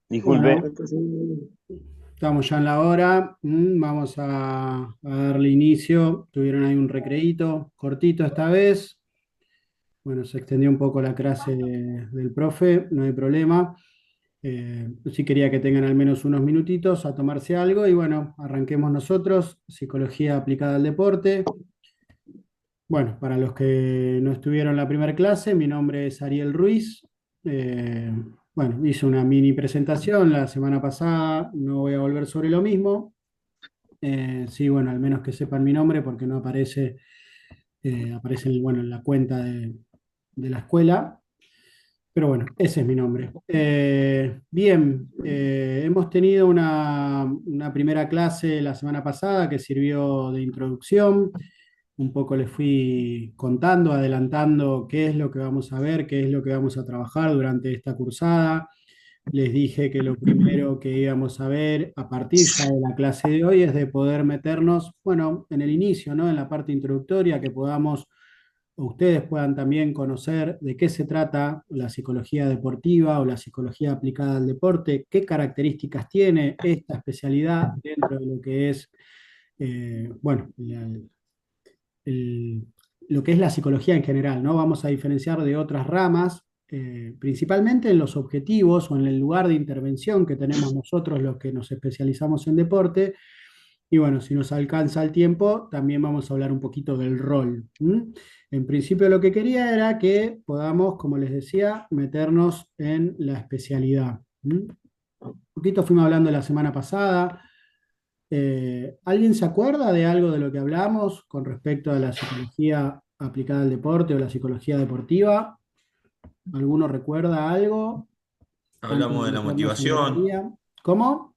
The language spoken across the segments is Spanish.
Disculpe. Bueno, estamos ya en la hora. Vamos a darle inicio. Tuvieron ahí un recreíto cortito esta vez. Bueno, se extendió un poco la clase del profe, no hay problema. Sí quería que tengan al menos unos minutitos a tomarse algo y bueno, arranquemos nosotros. Psicología aplicada al deporte. Bueno, para los que no estuvieron en la primera clase, mi nombre es Ariel Ruiz. Eh, bueno, hice una mini presentación la semana pasada, no voy a volver sobre lo mismo. Sí, bueno, al menos que sepan mi nombre porque no aparece, aparece bueno, en la cuenta de la escuela. Pero bueno, ese es mi nombre. Bien, hemos tenido una primera clase la semana pasada que sirvió de introducción. Un poco les fui contando, adelantando qué es lo que vamos a ver, qué es lo que vamos a trabajar durante esta cursada. Les dije que lo primero que íbamos a ver a partir ya de la clase de hoy es de poder meternos, bueno, en el inicio, ¿no? En la parte introductoria, que podamos, ustedes puedan también conocer de qué se trata la psicología deportiva o la psicología aplicada al deporte, qué características tiene esta especialidad dentro de lo que es, bueno, el- lo que es la psicología en general, ¿no? Vamos a diferenciar de otras ramas, principalmente en los objetivos o en el lugar de intervención que tenemos nosotros los que nos especializamos en deporte. Y bueno, si nos alcanza el tiempo, también vamos a hablar un poquito del rol. En principio lo que quería era que podamos, como les decía, meternos en la especialidad. Un poquito fuimos hablando la semana pasada. ¿Alguien se acuerda de algo de lo que hablamos con respecto a la psicología aplicada al deporte o la psicología deportiva? ¿Alguno recuerda algo antes Hablamos de de la meternos en motivación, materia? ¿Cómo?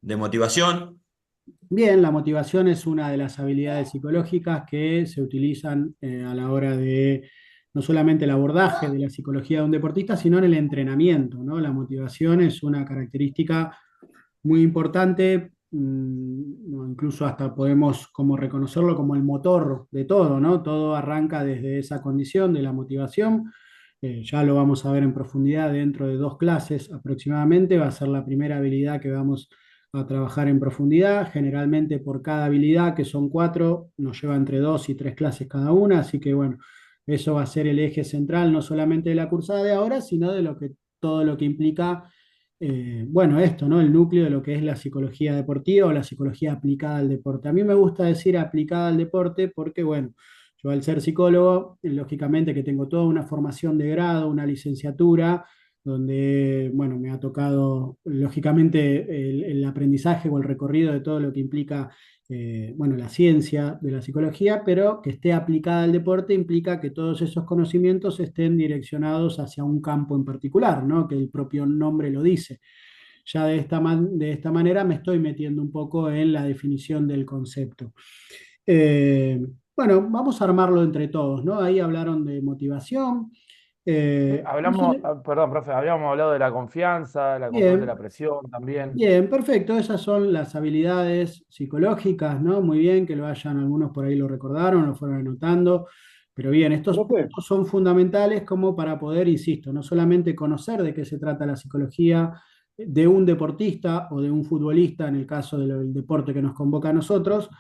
de motivación. Bien, la motivación es una de las habilidades psicológicas que se utilizan a la hora de no solamente el abordaje de la psicología de un deportista, sino en el entrenamiento, ¿no? La motivación es una característica muy importante, no, incluso hasta podemos como reconocerlo como el motor de todo, ¿no? Todo arranca desde esa condición de la motivación. Ya lo vamos a ver en profundidad dentro de 2 clases aproximadamente. Va a ser la primera habilidad que vamos a trabajar en profundidad. Generalmente por cada habilidad, que son 4, nos lleva entre 2 y 3 clases cada una. Así que bueno, eso va a ser el eje central, no solamente de la cursada de ahora, sino de lo que, todo lo que implica bueno, esto, ¿no? El núcleo de lo que es la psicología deportiva o la psicología aplicada al deporte. A mí me gusta decir aplicada al deporte porque, bueno, yo al ser psicólogo, lógicamente que tengo toda una formación de grado, una licenciatura, donde, bueno, me ha tocado, lógicamente, el aprendizaje o el recorrido de todo lo que implica, bueno, la ciencia de la psicología, pero que esté aplicada al deporte implica que todos esos conocimientos estén direccionados hacia un campo en particular, ¿no? Que el propio nombre lo dice. Ya de esta manera me estoy metiendo un poco en la definición del concepto. Eh, bueno, vamos a armarlo entre todos, ¿no? Ahí hablaron de motivación. No Hablamos, sé, perdón, profe, habíamos hablado de la confianza, la control de bien, la presión también. bien, perfecto. Esas son las habilidades psicológicas, ¿no? Muy bien que lo hayan, algunos por ahí lo recordaron, lo fueron anotando. Pero bien, estos Profe, puntos son fundamentales como para poder, insisto, no solamente conocer de qué se trata la psicología de un deportista o de un futbolista, en el caso del deporte que nos convoca a nosotros,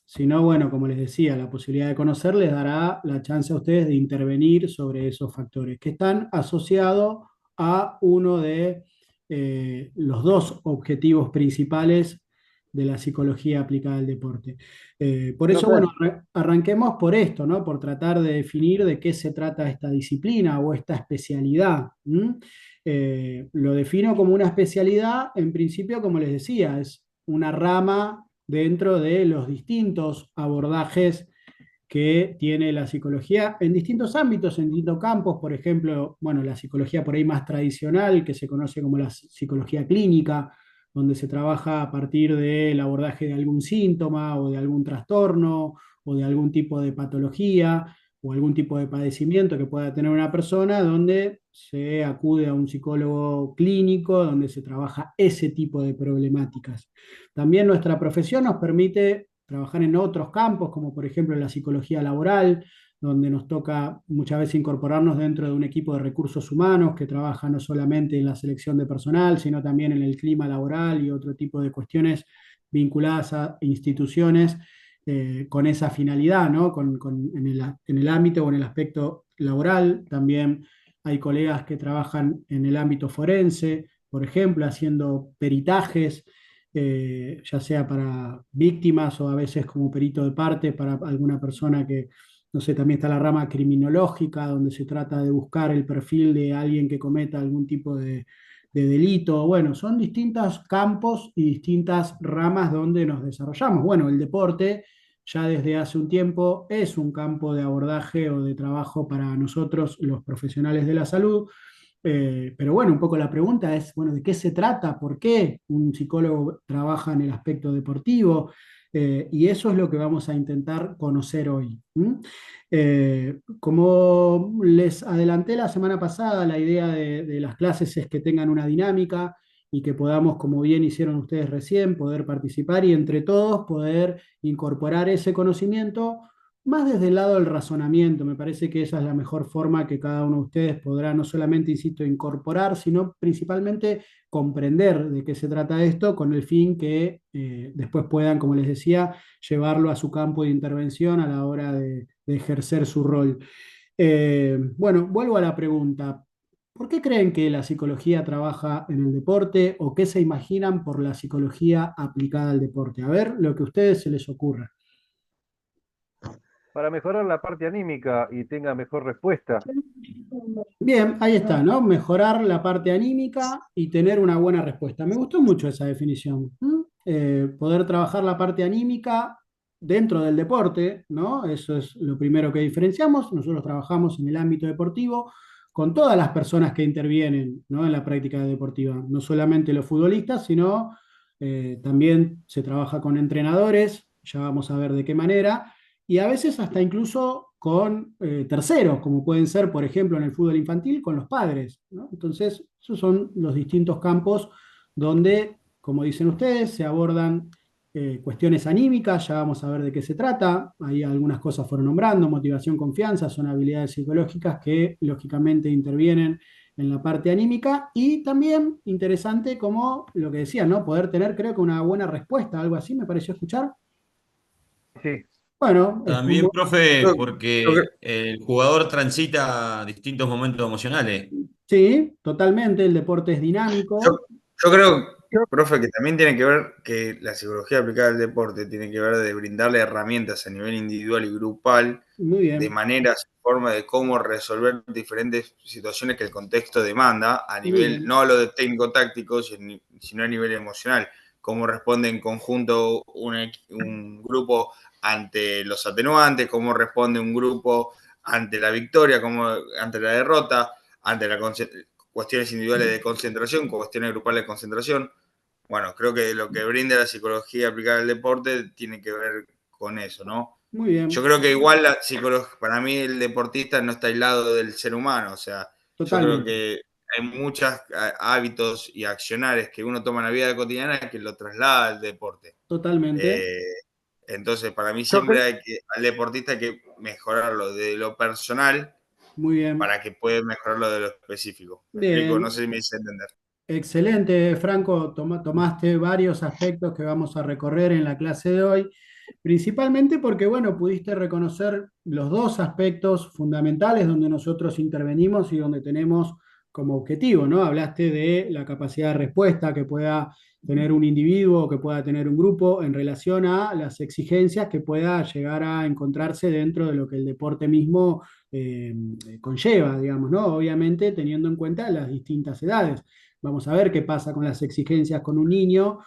sino, bueno, como les decía, la posibilidad de conocer les dará la chance a ustedes de intervenir sobre esos factores que están asociados a uno de los 2 objetivos principales de la psicología aplicada al deporte. Por eso, bueno, profe, arranquemos por esto, ¿no? Por tratar de definir de qué se trata esta disciplina o esta especialidad. Lo defino como una especialidad, en principio, como les decía, es una rama dentro de los distintos abordajes que tiene la psicología en distintos ámbitos, en distintos campos, por ejemplo, bueno, la psicología por ahí más tradicional, que se conoce como la psicología clínica, donde se trabaja a partir del abordaje de algún síntoma o de algún trastorno o de algún tipo de patología o algún tipo de padecimiento que pueda tener una persona, donde se acude a un psicólogo clínico, donde se trabaja ese tipo de problemáticas. También nuestra profesión nos permite trabajar en otros campos, como por ejemplo la psicología laboral, donde nos toca muchas veces incorporarnos dentro de un equipo de recursos humanos que trabaja no solamente en la selección de personal, sino también en el clima laboral y otro tipo de cuestiones vinculadas a instituciones con esa finalidad, ¿no? En el ámbito o en el aspecto laboral. También hay colegas que trabajan en el ámbito forense, por ejemplo, haciendo peritajes, ya sea para víctimas o a veces como perito de parte para alguna persona que, no sé, también está la rama criminológica, donde se trata de buscar el perfil de alguien que cometa algún tipo de delito. Bueno, son distintos campos y distintas ramas donde nos desarrollamos. Bueno, el deporte ya desde hace un tiempo es un campo de abordaje o de trabajo para nosotros, los profesionales de la salud. Pero bueno, un poco la pregunta es, bueno, ¿de qué se trata? ¿Por qué un psicólogo trabaja en el aspecto deportivo? Y eso es lo que vamos a intentar conocer hoy. ¿M? Como les adelanté la semana pasada, la idea de las clases es que tengan una dinámica y que podamos, como bien hicieron ustedes recién, poder participar y entre todos poder incorporar ese conocimiento más desde el lado del razonamiento. Me parece que esa es la mejor forma que cada uno de ustedes podrá no solamente, insisto, incorporar, sino principalmente comprender de qué se trata esto con el fin que después puedan, como les decía, llevarlo a su campo de intervención a la hora de ejercer su rol. Bueno, vuelvo a la pregunta. ¿Por qué creen que la psicología trabaja en el deporte o qué se imaginan por la psicología aplicada al deporte? A ver, lo que a ustedes se les ocurra. Para mejorar la parte anímica y tenga mejor respuesta. Bien, ahí está, ¿no? Mejorar la parte anímica y tener una buena respuesta. Me gustó mucho esa definición. ¿M? Poder trabajar la parte anímica dentro del deporte, ¿no? Eso es lo primero que diferenciamos. Nosotros trabajamos en el ámbito deportivo con todas las personas que intervienen, ¿no? En la práctica deportiva, no solamente los futbolistas, sino también se trabaja con entrenadores, ya vamos a ver de qué manera, y a veces hasta incluso con terceros, como pueden ser, por ejemplo, en el fútbol infantil, con los padres, ¿no? Entonces, esos son los distintos campos donde, como dicen ustedes, se abordan cuestiones anímicas, ya vamos a ver de qué se trata, ahí algunas cosas fueron nombrando, motivación, confianza, son habilidades psicológicas que lógicamente intervienen en la parte anímica y también interesante como lo que decía, ¿no? Poder tener, creo que una buena respuesta, algo así, me pareció escuchar. Sí, Bueno, También, profe, Yo, yo porque el jugador transita distintos momentos emocionales. sí, totalmente, el deporte es Yo, dinámico. yo creo, profe, que también tiene que ver que la psicología aplicada al deporte tiene que ver de brindarle herramientas a nivel individual y grupal, Muy de bien, maneras, forma de cómo resolver diferentes situaciones que el contexto demanda, a muy nivel, bien, no hablo de técnico-táctico, sino a nivel emocional, cómo responde en conjunto un grupo ante los atenuantes, cómo responde un grupo ante la victoria, cómo ante la derrota, ante la cuestiones individuales de concentración, cuestiones grupales de concentración. Bueno, creo que lo que brinda la psicología aplicada al deporte tiene que ver con eso, ¿no? muy Yo bien, creo que igual la psicología, para mí el deportista no está aislado del ser humano, o sea, yo creo totalmente, que hay muchos hábitos y accionares que uno toma en la vida cotidiana que lo traslada al deporte. totalmente, Eh, entonces, para mí yo siempre creo, al deportista hay que mejorarlo de lo personal muy bien, para que pueda mejorarlo de lo específico. ¿Me explico? No bien, sé si me hice entender. excelente, Franco, tomaste varios aspectos que vamos a recorrer en la clase de hoy, principalmente porque, bueno, pudiste reconocer los dos aspectos fundamentales donde nosotros intervenimos y donde tenemos como objetivo, ¿no? Hablaste de la capacidad de respuesta que pueda tener un individuo o que pueda tener un grupo en relación a las exigencias que pueda llegar a encontrarse dentro de lo que el deporte mismo conlleva, digamos, ¿no? Obviamente teniendo en cuenta las distintas edades. Vamos a ver qué pasa con las exigencias con un niño.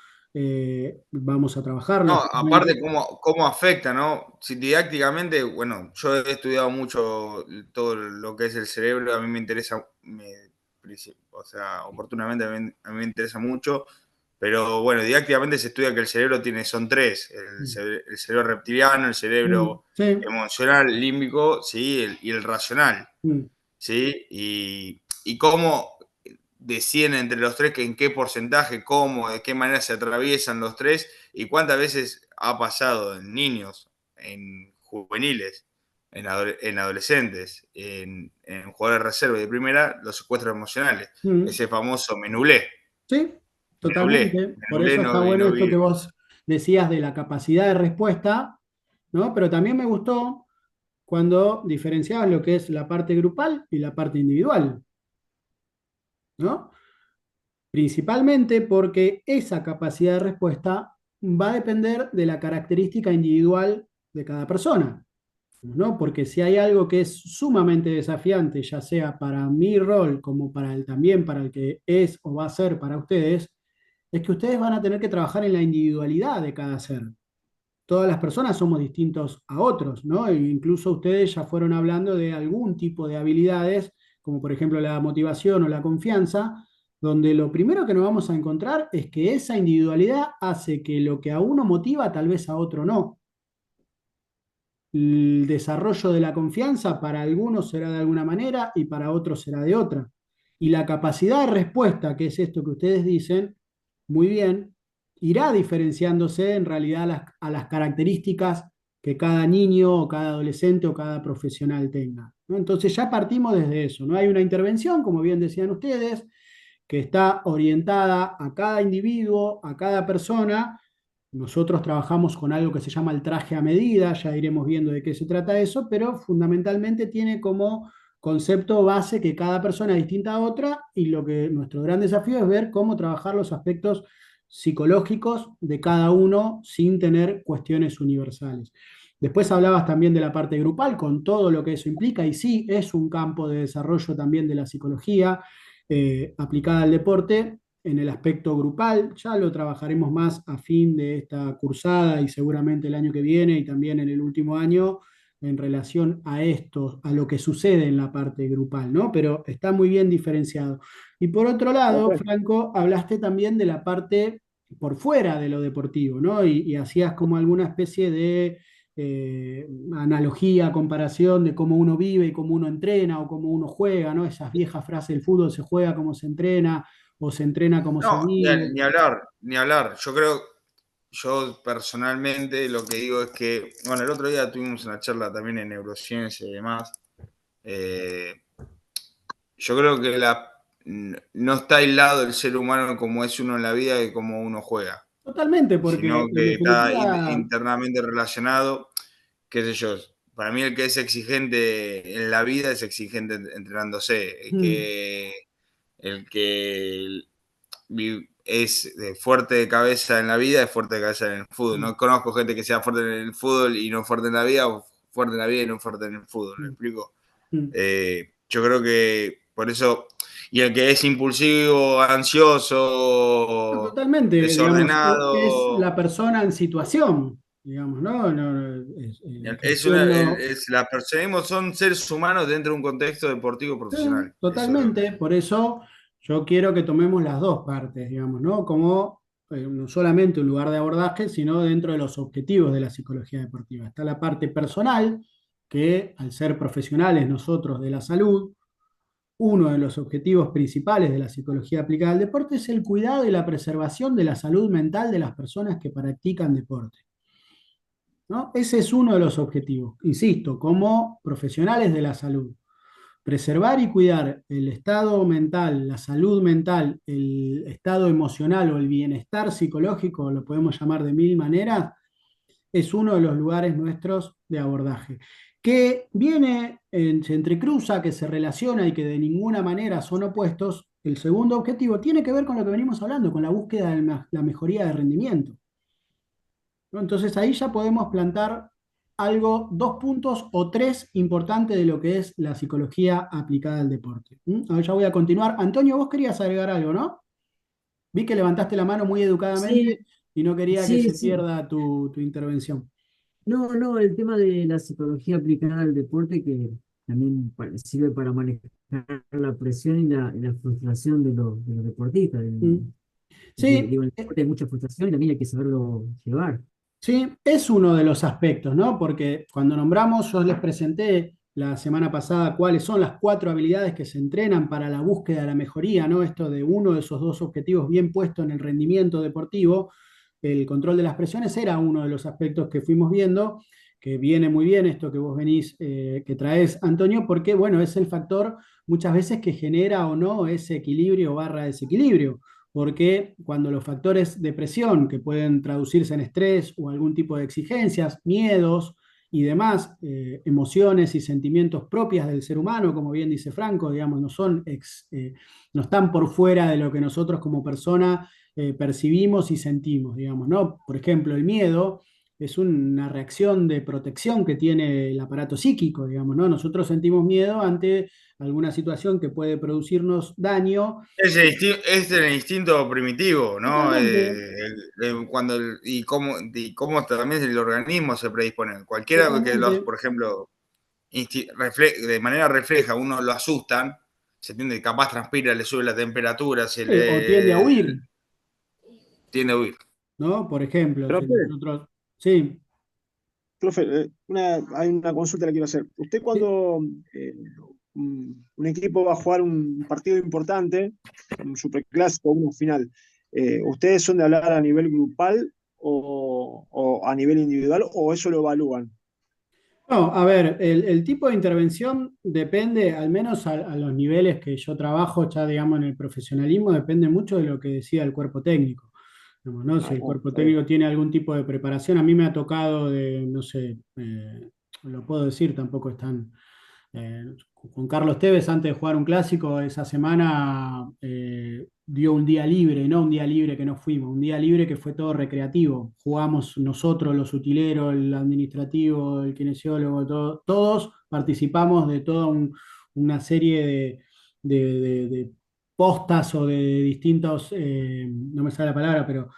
Vamos a trabajar, No, lógicamente. aparte cómo afecta, ¿no? Si didácticamente, bueno, yo he estudiado mucho todo lo que es el cerebro, a mí me interesa, o sea, oportunamente a mí me interesa mucho, pero bueno, didácticamente se estudia que el cerebro son tres, el cerebro reptiliano, el Mm, cerebro sí, emocional, límbico, ¿sí? Y el racional, mm, ¿sí? Y cómo deciden entre los tres que en qué porcentaje, cómo, de qué manera se atraviesan los tres y cuántas veces ha pasado en niños, en juveniles, en adolescentes, en jugadores de reserva y de primera, los secuestros emocionales. Ese famoso menulé. Sí, totalmente. Por Menulé eso está bueno esto que vive. vos decías de la capacidad de respuesta, ¿no? Pero también me gustó cuando diferenciabas lo que es la parte grupal y la parte individual, ¿no? Principalmente porque esa capacidad de respuesta va a depender de la característica individual de cada persona, ¿no? Porque si hay algo que es sumamente desafiante, ya sea para mi rol como también para el que es o va a ser para ustedes, es que ustedes van a tener que trabajar en la individualidad de cada ser. Todas las personas somos distintos a otros, ¿no? E incluso ustedes ya fueron hablando de algún tipo de habilidades, como por ejemplo la motivación o la confianza, donde lo primero que nos vamos a encontrar es que esa individualidad hace que lo que a uno motiva tal vez a otro no. El desarrollo de la confianza para algunos será de alguna manera y para otros será de otra. Y la capacidad de respuesta, que es esto que ustedes dicen, muy bien, irá diferenciándose en realidad a las características que cada niño o cada adolescente o cada profesional tenga, ¿no? Entonces ya partimos desde eso, ¿no? Hay una intervención, como bien decían ustedes, que está orientada a cada individuo, a cada persona. Nosotros trabajamos con algo que se llama el traje a medida, ya iremos viendo de qué se trata eso, pero fundamentalmente tiene como concepto base que cada persona es distinta a otra y lo que nuestro gran desafío es ver cómo trabajar los aspectos psicológicos de cada uno sin tener cuestiones universales. Después hablabas también de la parte grupal, con todo lo que eso implica, y sí, es un campo de desarrollo también de la psicología aplicada al deporte en el aspecto grupal. Ya lo trabajaremos más a fin de esta cursada y seguramente el año que viene y también en el último año en relación a esto, a lo que sucede en la parte grupal, ¿no? Pero está muy bien diferenciado. Y por otro lado, Franco, hablaste también de la parte por fuera de lo deportivo, ¿no? Y hacías como alguna especie de analogía, comparación de cómo uno vive y cómo uno entrena o cómo uno juega, ¿no? Esas viejas frases del fútbol, se juega como se entrena o se entrena como se No, vive. ni hablar, ni hablar. Yo personalmente lo que digo es que, bueno, el otro día tuvimos una charla también en neurociencia y demás. Yo creo que no está aislado el ser humano como es uno en la vida y como uno juega, Totalmente, sino porque en que está definitiva, internamente relacionado, qué sé yo. Para mí el que es exigente en la vida es exigente entrenándose. El que es fuerte de cabeza en la vida es fuerte de cabeza en el fútbol. No conozco gente que sea fuerte en el fútbol y no fuerte en la vida, o fuerte en la vida y no fuerte en el fútbol. ¿Me explico? Yo creo que por eso, y el que es impulsivo, ansioso, totalmente, digamos, es desordenado, la persona en situación, digamos, ¿no? Ejerciendo. las personas son seres humanos dentro de un contexto deportivo Sí, profesional. Eso es lo que... totalmente, por eso yo quiero que tomemos las dos partes, digamos, ¿no? Como no solamente un lugar de abordaje, sino dentro de los objetivos de la psicología deportiva. Está la parte personal, que al ser profesionales nosotros de la salud, uno de los objetivos principales de la psicología aplicada al deporte es el cuidado y la preservación de la salud mental de las personas que practican deporte, ¿no? Ese es uno de los objetivos, insisto, como profesionales de la salud. Preservar y cuidar el estado mental, la salud mental, el estado emocional o el bienestar psicológico, lo podemos llamar de mil maneras, es uno de los lugares nuestros de abordaje. Que viene, se entrecruza, que se relaciona y que de ninguna manera son opuestos. El segundo objetivo tiene que ver con lo que venimos hablando, con la búsqueda de la mejoría de rendimiento, ¿no? Entonces ahí ya podemos plantar algo, dos puntos o tres importantes de lo que es la psicología aplicada al deporte. Ahora ya voy a continuar. Antonio, vos querías agregar algo, ¿no? Vi que levantaste la mano muy educadamente Sí, y no quería que sí, se sí. pierda tu intervención. No, no, el tema de la psicología aplicada al deporte que también sirve para manejar la presión y la frustración de los deportistas. Mm. Porque, Sí, digo, en el deporte hay mucha frustración y también hay que saberlo llevar. sí, es uno de los aspectos, ¿no? Porque cuando nombramos, yo les presenté la semana pasada cuáles son las cuatro habilidades que se entrenan para la búsqueda de la mejoría, ¿no? Esto de uno de esos dos objetivos bien puestos en el rendimiento deportivo, el control de las presiones era uno de los aspectos que fuimos viendo, que viene muy bien esto que vos venís, que traes, Antonio, porque, bueno, es el factor muchas veces que genera o no ese equilibrio barra desequilibrio, porque cuando los factores de presión, que pueden traducirse en estrés o algún tipo de exigencias, miedos y demás, emociones y sentimientos propias del ser humano, como bien dice Franco, digamos, no están por fuera de lo que nosotros como persona percibimos y sentimos, digamos, ¿no? Por ejemplo, el miedo es una reacción de protección que tiene el aparato psíquico, digamos, ¿no? Nosotros sentimos miedo ante alguna situación que puede producirnos daño. Es el instinto primitivo, ¿no? Totalmente, Y cómo también el organismo se predispone. Cualquiera que, totalmente. por ejemplo, de manera refleja, uno lo asustan, se tiende, capaz transpira, le sube la temperatura, O tiende a huir, tiende a huir. ¿no? Por ejemplo, si Profe, nosotros... Sí, profe, hay una consulta que le quiero hacer. Usted sí. cuando un equipo va a jugar un partido importante, un superclásico, una final, ¿ustedes son de hablar a nivel grupal o a nivel individual o eso lo evalúan? No, a ver, el tipo de intervención depende, al menos a los niveles que yo trabajo, ya digamos en el profesionalismo, depende mucho de lo que decida el cuerpo técnico. Digamos, ¿no? Si Ah, el no, cuerpo está bien. técnico tiene algún tipo de preparación, a mí me ha tocado de, no sé, lo puedo decir, tampoco están con Carlos Tevez, antes de jugar un clásico, esa semana dio un día libre, no un día libre que no fuimos, un día libre que fue todo recreativo. Jugamos nosotros, los utileros, el administrativo, el kinesiólogo, todos participamos de toda una serie de postas o de distintos, no me sale la palabra, pero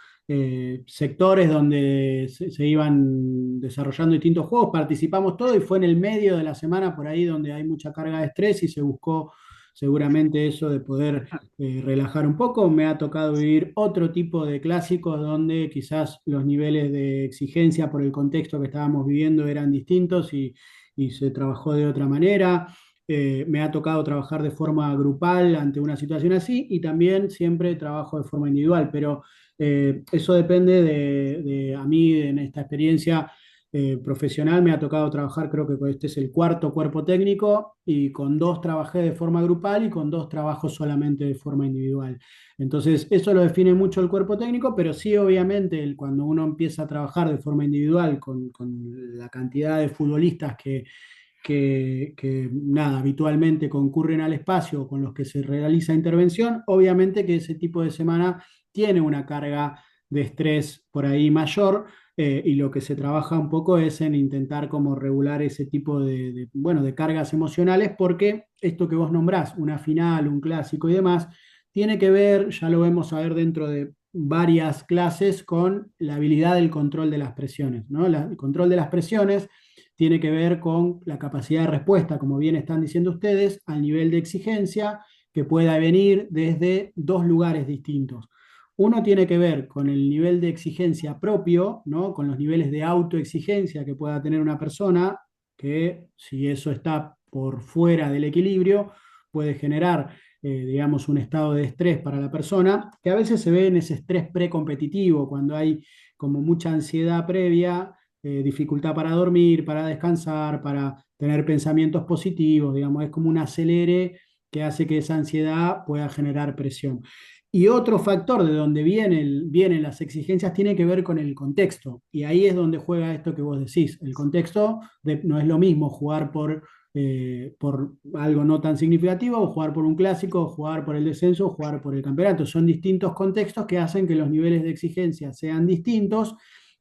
sectores donde se iban desarrollando distintos juegos, participamos todos y fue en el medio de la semana por ahí donde hay mucha carga de estrés y se buscó seguramente eso de poder relajar un poco. Me ha tocado vivir otro tipo de clásicos donde quizás los niveles de exigencia por el contexto que estábamos viviendo eran distintos y se trabajó de otra manera. Me ha tocado trabajar de forma grupal ante una situación así y también siempre trabajo de forma individual, pero eso depende a mí en esta experiencia profesional. Me ha tocado trabajar, creo que este es el cuarto cuerpo técnico y con dos trabajé de forma grupal y con dos trabajo solamente de forma individual. Entonces, eso lo define mucho el cuerpo técnico, pero sí, obviamente, cuando uno empieza a trabajar de forma individual con la cantidad de futbolistas nada, habitualmente concurren al espacio con los que se realiza intervención, obviamente que ese tipo de semana tiene una carga de estrés por ahí mayor, y lo que se trabaja un poco es en intentar como regular ese tipo bueno, de cargas emocionales, porque esto que vos nombrás, una final, un clásico y demás, tiene que ver, ya lo vemos a ver dentro de varias clases, con la habilidad del control de las presiones, ¿no? El control de las presiones tiene que ver con la capacidad de respuesta, como bien están diciendo ustedes, al nivel de exigencia que pueda venir desde dos lugares distintos. Uno tiene que ver con el nivel de exigencia propio, ¿no? Con los niveles de autoexigencia que pueda tener una persona, que si eso está por fuera del equilibrio, puede generar, digamos, un estado de estrés para la persona, que a veces se ve en ese estrés precompetitivo, cuando hay como mucha ansiedad previa, dificultad para dormir, para descansar, para tener pensamientos positivos, digamos, es como un acelere que hace que esa ansiedad pueda generar presión. Y otro factor de donde vienen las exigencias tiene que ver con el contexto. Y ahí es donde juega esto que vos decís. El contexto no es lo mismo jugar por algo no tan significativo, o jugar por un clásico, o jugar por el descenso, o jugar por el campeonato. Son distintos contextos que hacen que los niveles de exigencia sean distintos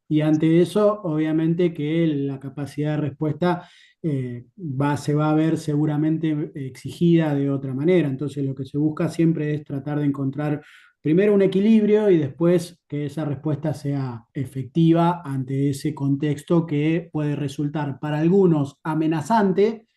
y ante eso, obviamente que la capacidad de respuesta se va a ver seguramente exigida de otra manera. Entonces, lo que se busca siempre es tratar de encontrar primero un equilibrio y después que esa respuesta sea efectiva ante ese contexto que puede resultar para algunos amenazante,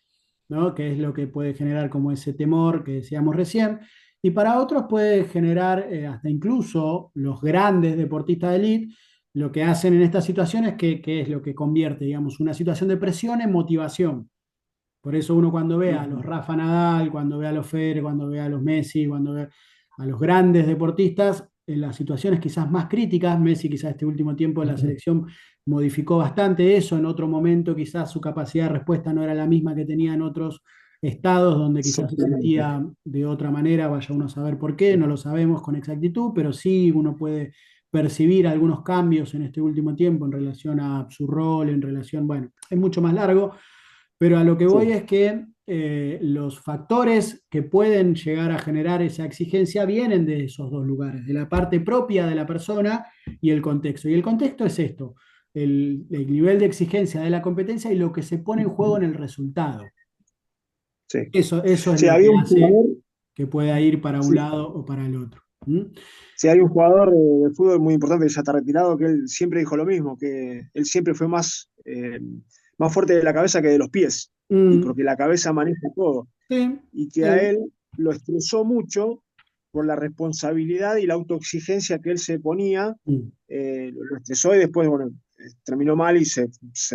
¿no? Que es lo que puede generar como ese temor que decíamos recién, y para otros puede generar, hasta incluso los grandes deportistas de élite, lo que hacen en estas situaciones, que es lo que convierte, digamos, una situación de presión en motivación. Por eso uno cuando ve a los Ujú. Rafa Nadal, cuando ve a los Federer, cuando ve a los Messi, cuando ve a los grandes deportistas, en las situaciones quizás más críticas. Messi quizás este último tiempo en la selección modificó bastante eso, en otro momento quizás su capacidad de respuesta no era la misma que tenía en otros estados donde quizás se sentía de otra manera, vaya uno a saber por qué, no lo sabemos con exactitud, pero sí uno puede percibir algunos cambios en este último tiempo en relación a su rol, en relación, bueno, es mucho más largo, pero a lo que voy es que los factores que pueden llegar a generar esa exigencia vienen de esos dos lugares, de la parte propia de la persona y el contexto. Y el contexto es esto, el nivel de exigencia de la competencia y lo que se pone en juego en el resultado. Sí. Eso es Sí, lo había que un hace jugador, que pueda ir para un sí, lado o para el otro. ¿Mm? sí, hay un jugador de fútbol muy importante que ya está retirado, que él siempre dijo lo mismo, que él siempre fue más fuerte de la cabeza que de los pies, y Mm, porque la cabeza maneja todo, sí, y que a sí. él lo estresó mucho por la responsabilidad y la autoexigencia que él se ponía, Mm, lo estresó y después, bueno, terminó mal y se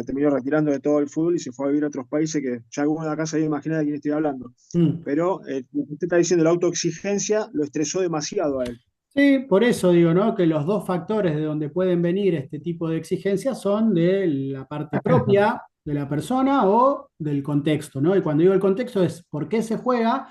terminó retirando de todo el fútbol y se fue a vivir a otros países que ya alguno de acá se debe imaginar de quién estoy hablando. mm. Pero lo que usted está diciendo, la autoexigencia, lo estresó demasiado a él. Sí, por eso digo, ¿no? Que los dos factores de donde pueden venir este tipo de exigencias son de la parte propia de la persona o del contexto, ¿no? Y cuando digo el contexto es por qué se juega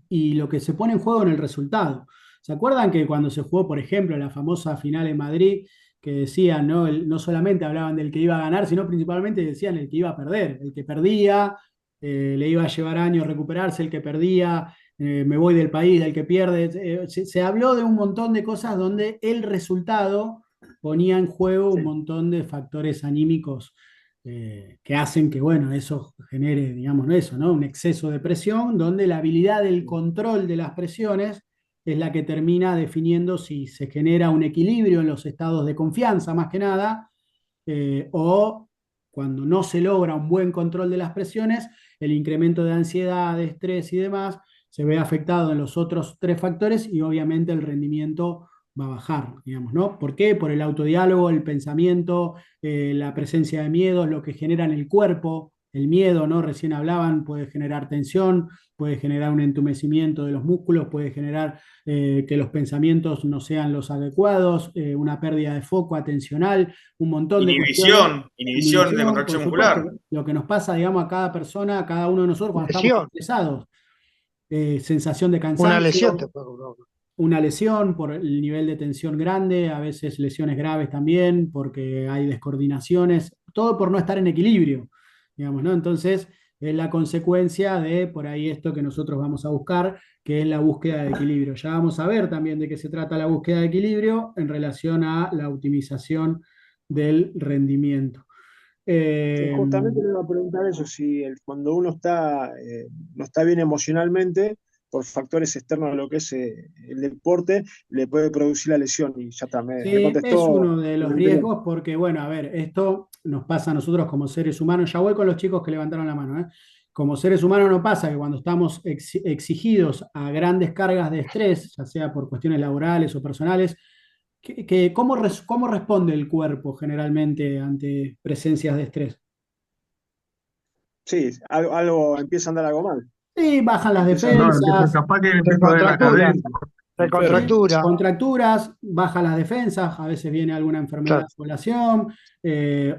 y lo que se pone en juego en el resultado. ¿Se acuerdan que cuando se jugó, por ejemplo, la famosa final en Madrid, que decían, ¿no? No solamente hablaban del que iba a ganar, sino principalmente decían el que iba a perder, el que perdía, le iba a llevar años recuperarse, el que perdía me voy del país, del que pierde. Se habló de un montón de cosas donde el resultado ponía en juego un Sí. montón de factores anímicos que hacen que, bueno, eso genere, digamos, eso, ¿no? Un exceso de presión, donde la habilidad del control de las presiones es la que termina definiendo si se genera un equilibrio en los estados de confianza, más que nada, o cuando no se logra un buen control de las presiones, el incremento de ansiedad, de estrés y demás se ve afectado en los otros tres factores y obviamente el rendimiento va a bajar, digamos, ¿no? ¿Por qué? Por el autodiálogo, el pensamiento, la presencia de miedos, lo que genera en el cuerpo, el miedo, ¿no? Recién hablaban, puede generar tensión, puede generar un entumecimiento de los músculos, puede generar que los pensamientos no sean los adecuados, una pérdida de foco atencional, un montón de cuestiones. Inhibición de Inhibición, por contracción muscular. supuesto, lo que nos pasa, digamos, a cada persona, a cada uno de nosotros cuando estamos Lesión, estresados. Sensación de una lesión te cansancio, puede provocar. una lesión por el nivel de tensión grande, a veces lesiones graves también, porque hay descoordinaciones, todo por no estar en equilibrio, digamos, ¿no? Entonces, es la consecuencia de por ahí esto que nosotros vamos a buscar, que es la búsqueda de equilibrio. Ya vamos a ver también de qué se trata la búsqueda de equilibrio en relación a la optimización del rendimiento. Sí, justamente le iba a preguntar eso, si cuando uno no está bien emocionalmente, por factores externos a lo que es el deporte, le puede producir la lesión. Y ya está, me Sí, es contestó uno de lo los anterior. riesgos porque, bueno, a ver, esto nos pasa a nosotros como seres humanos. Ya voy con los chicos que levantaron la mano, ¿eh? Como seres humanos no pasa que cuando estamos exigidos a grandes cargas de estrés, ya sea por cuestiones laborales o personales, ¿cómo responde el cuerpo generalmente ante presencias de estrés? Sí, empieza a andar algo mal. Sí, bajan las Empieza a No, andar. defensas, capaz que Se empiezo a ver la contractura, cabeza. se contractura, contracturas, baja las defensas, a veces viene alguna enfermedad claro. de población,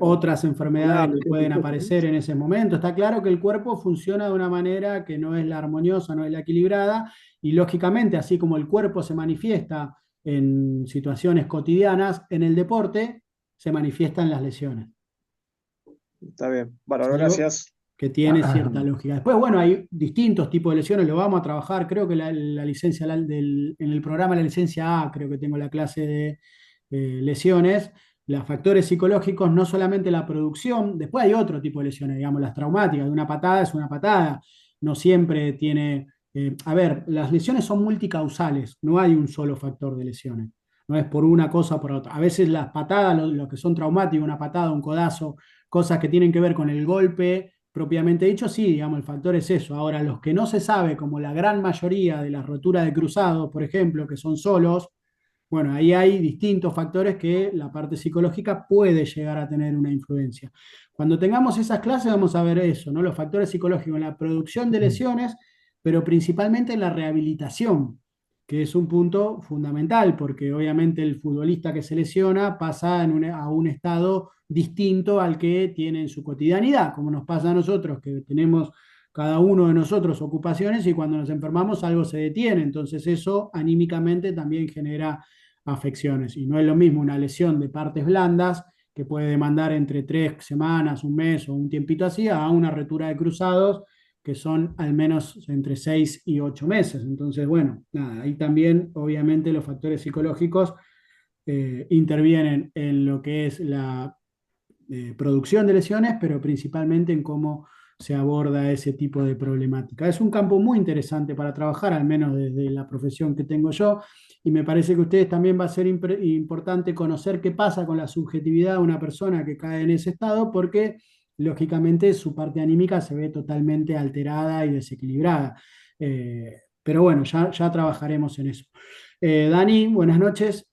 otras enfermedades que pueden aparecer en ese momento. Está claro que el cuerpo funciona de una manera que no es la armoniosa, no es la equilibrada, y lógicamente, así como el cuerpo se manifiesta en situaciones cotidianas, en el deporte se manifiestan las lesiones. Está bien. Es Bueno, algo gracias. que tiene cierta lógica. Después, bueno, hay distintos tipos de lesiones, lo vamos a trabajar, creo que la licencia en el programa, la licencia A, creo que tengo la clase de lesiones, los factores psicológicos, no solamente la producción, después hay otro tipo de lesiones, digamos, las traumáticas, de una patada es una patada, no siempre tiene, a ver, las lesiones son multicausales, no hay un solo factor de lesiones, no es por una cosa o por otra. A veces las patadas, lo que son traumáticos, una patada, un codazo, cosas que tienen que ver con el golpe, propiamente dicho, sí, digamos, el factor es eso. Ahora, los que no se sabe, como la gran mayoría de las roturas de cruzados, por ejemplo, que son solos, bueno, ahí hay distintos factores que la parte psicológica puede llegar a tener una influencia. Cuando tengamos esas clases vamos a ver eso, ¿no? Los factores psicológicos en la producción de lesiones, pero principalmente en la rehabilitación. que es un punto fundamental, porque obviamente el futbolista que se lesiona pasa a un estado distinto al que tiene en su cotidianidad, como nos pasa a nosotros, que tenemos cada uno de nosotros ocupaciones y cuando nos enfermamos algo se detiene, entonces eso anímicamente también genera afecciones. Y no es lo mismo una lesión de partes blandas que puede demandar entre 3 semanas, un mes o un tiempito así, a una rotura de cruzados que son al menos entre 6 y 8 meses. Entonces, bueno, nada, ahí también obviamente los factores psicológicos intervienen en lo que es la producción de lesiones, pero principalmente en cómo se aborda ese tipo de problemática. Es un campo muy interesante para trabajar, al menos desde la profesión que tengo yo, y me parece que a ustedes también va a ser importante conocer qué pasa con la subjetividad de una persona que cae en ese estado, porque lógicamente su parte anímica se ve totalmente alterada y desequilibrada. Pero bueno, ya trabajaremos en eso. Dani, buenas noches.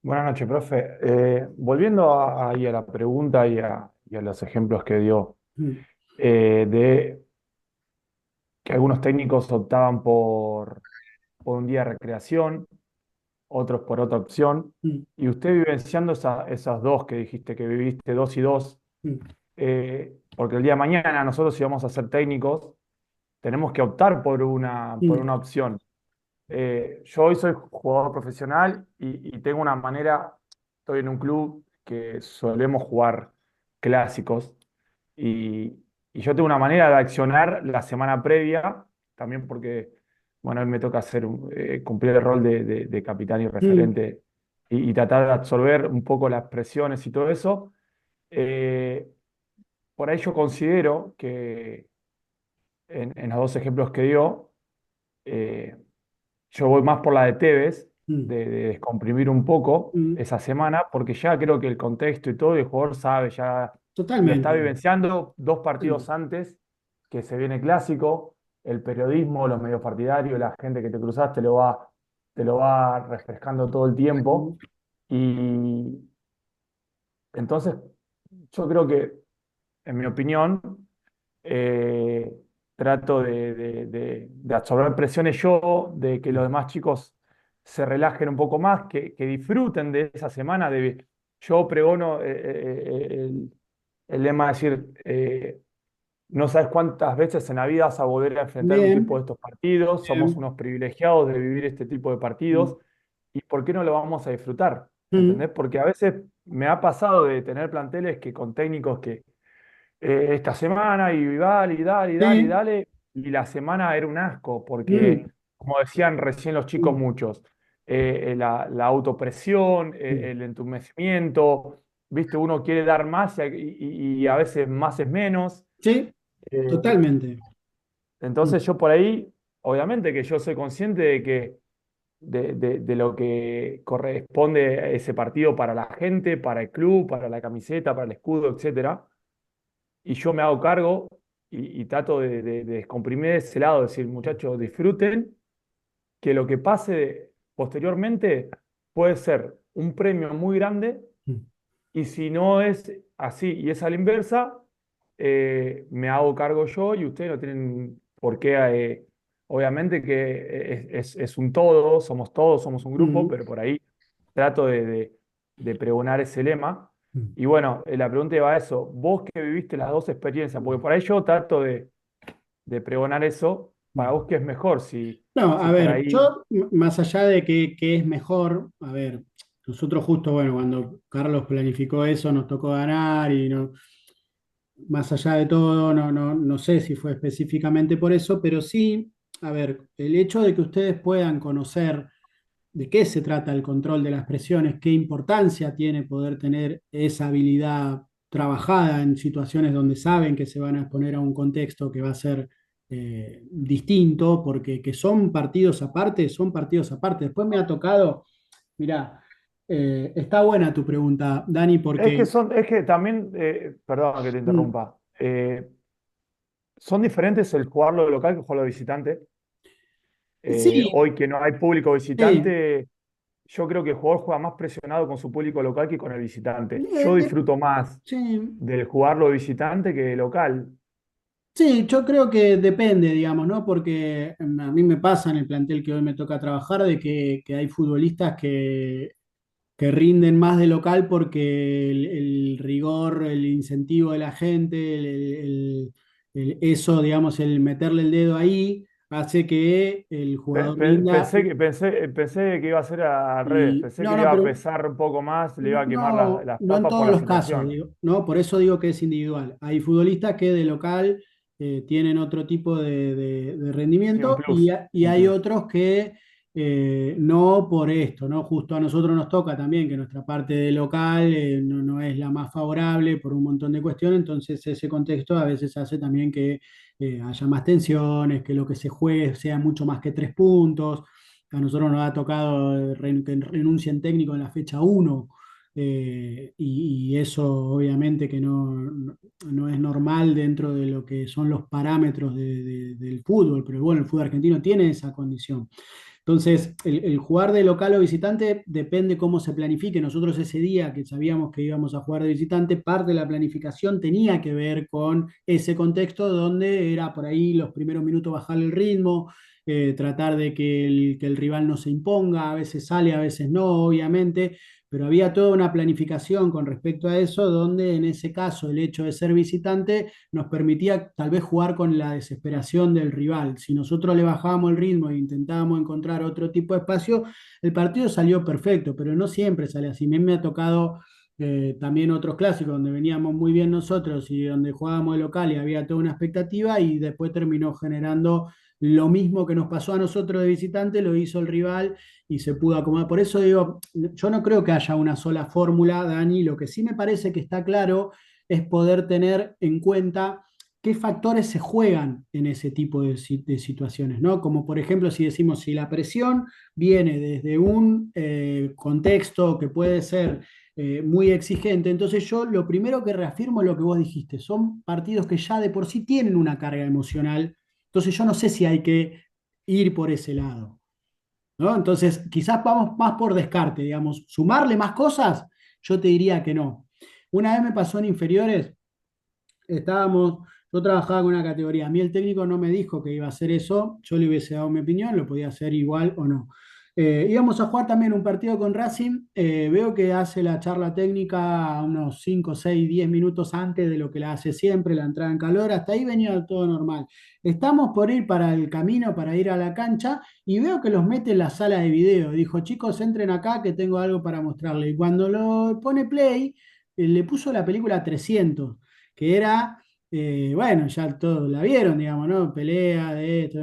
Buenas noches, profe. Volviendo ahí a la pregunta y a los ejemplos que dio, Mm, de que algunos técnicos optaban por un día de recreación, otros por otra opción, mm, y usted vivenciando esas dos que dijiste que viviste, dos y dos, mm, porque el día de mañana nosotros si vamos a ser técnicos, tenemos que optar por mm, una opción. Yo hoy soy jugador profesional y tengo una manera, estoy en un club que solemos jugar clásicos y, y yo tengo una manera de accionar la semana previa, también porque, bueno, a mí me toca cumplir el rol de capitán y mm, referente y tratar de absorber un poco las presiones y todo eso. Eh, por ahí yo considero que en los dos ejemplos que dio, eh, yo voy más por la de Tevez, mm, de descomprimir un poco mm. esa semana, porque ya creo que el contexto y todo, el jugador sabe, ya lo está Totalmente. vivenciando 2 partidos Totalmente. antes, que se viene clásico, el periodismo, los medios partidarios, la gente que te cruzas te lo va refrescando todo el Mm, tiempo. Y entonces yo creo que, en mi opinión, eh, trato de absorber presiones yo, de que los demás chicos se relajen un poco más, que disfruten de esa semana. Yo pregono el lema de decir, no sabes cuántas veces en la vida vas a volver a enfrentar un tipo de bien, estos partidos, somos bien. unos privilegiados de vivir este tipo de Mm, partidos, y ¿por qué no lo vamos a disfrutar? mm, ¿Entendés? Porque a veces me ha pasado de tener planteles que con técnicos que esta semana y dale, y dale, y dale, y sí, dale. Y la semana era un asco, porque, mm, como decían recién los chicos mm, muchos, la autopresión, mm. el entumecimiento, ¿viste? Uno quiere dar más y a veces más es menos. Sí, Eh, totalmente. Mm, entonces yo por ahí, obviamente que yo soy consciente de lo que corresponde a ese partido para la gente, para el club, para la camiseta, para el escudo, etcétera, y yo me hago cargo y trato de descomprimir ese lado, decir, muchachos, disfruten, que lo que pase posteriormente puede ser un premio muy grande, mm, y si no es así y es a la inversa, me hago cargo yo y ustedes no tienen por qué, obviamente que es un todo, somos un grupo, mm, pero por ahí trato de pregonar ese lema. mm, Y bueno, la pregunta va a eso, vos que viviste las dos experiencias, porque por ahí yo trato de pregonar eso, para mm. vos qué es mejor, No, si a por ver, ahí... yo, más allá de que es mejor, a ver, nosotros justo, bueno, cuando Carlos planificó eso, nos tocó ganar y no, más allá de todo, no sé si fue específicamente por eso, pero sí, a ver, el hecho de que ustedes puedan conocer de qué se trata el control de las presiones, qué importancia tiene poder tener esa habilidad trabajada en situaciones donde saben que se van a exponer a un contexto que va a ser distinto, porque que son partidos aparte, son partidos aparte. Después me ha tocado, mirá, está buena tu pregunta, Dani, porque Es que también, perdón que te mm, interrumpa, son diferentes el jugarlo de local que jugarlo de visitante. sí, Hoy que no hay público sí, visitante, yo creo que el jugador juega más presionado con su público local que con el visitante. eh, Yo eh, disfruto más sí, del jugarlo de visitante que de local. Sí, yo creo que depende, digamos, ¿no? Porque a mí me pasa en el plantel que hoy me toca trabajar de que hay futbolistas que rinden más de local porque el rigor, el incentivo de la gente, eso, digamos, el meterle el dedo ahí, hace que el jugador rinda. Pensé que iba a ser al revés, Y, pensé que no, le no, iba a pero pesar un poco más, le iba a quemar no, las no en papas por todos la los casos, situación. digo, ¿no? Por eso digo que es individual. Hay futbolistas que de local tienen otro tipo de Sí, un rendimiento plus, y un hay plus. otros que no por esto, ¿no? Justo a nosotros nos toca también que nuestra parte de local no es la más favorable por un montón de cuestiones, entonces ese contexto a veces hace también que haya más tensiones, que lo que se juegue sea mucho más que 3 puntos. A nosotros nos ha tocado que renuncien técnico en la fecha 1 y eso obviamente que no es normal dentro de lo que son los parámetros del fútbol, pero bueno, el fútbol argentino tiene esa condición. Entonces, el jugar de local o visitante depende cómo se planifique. Nosotros ese día que sabíamos que íbamos a jugar de visitante, parte de la planificación tenía que ver con ese contexto donde era por ahí los primeros minutos bajar el ritmo, tratar de que el rival no se imponga, a veces sale, a veces no, obviamente, pero había toda una planificación con respecto a eso, donde en ese caso el hecho de ser visitante nos permitía tal vez jugar con la desesperación del rival. Si nosotros le bajábamos el ritmo e intentábamos encontrar otro tipo de espacio, el partido salió perfecto, pero no siempre sale así. A mí me ha tocado también otros clásicos donde veníamos muy bien nosotros y donde jugábamos de local y había toda una expectativa y después terminó generando lo mismo que nos pasó a nosotros de visitante, lo hizo el rival y se pudo acomodar. Por eso digo, yo no creo que haya una sola fórmula, Dani. Lo que sí me parece que está claro es poder tener en cuenta qué factores se juegan en ese tipo de situaciones, ¿no? Como por ejemplo, si decimos, si la presión viene desde un contexto que puede ser muy exigente, entonces yo lo primero que reafirmo es lo que vos dijiste, son partidos que ya de por sí tienen una carga emocional, entonces yo no sé si hay que ir por ese lado, ¿no? Entonces, quizás vamos más por descarte, digamos, sumarle más cosas, yo te diría que no. Una vez me pasó en inferiores, yo trabajaba con una categoría, a mí el técnico no me dijo que iba a hacer eso, yo le hubiese dado mi opinión, lo podía hacer igual o no. Íbamos a jugar también un partido con Racing, veo que hace la charla técnica unos 5, 6, 10 minutos antes de lo que la hace siempre, la entrada en calor, hasta ahí venía todo normal. Estamos por ir para el camino, para ir a la cancha, y veo que los mete en la sala de video. Dijo, chicos, entren acá que tengo algo para mostrarles. Y cuando lo pone play, le puso la película 300 que era, bueno, ya todos la vieron, digamos, ¿no? Pelea de esto.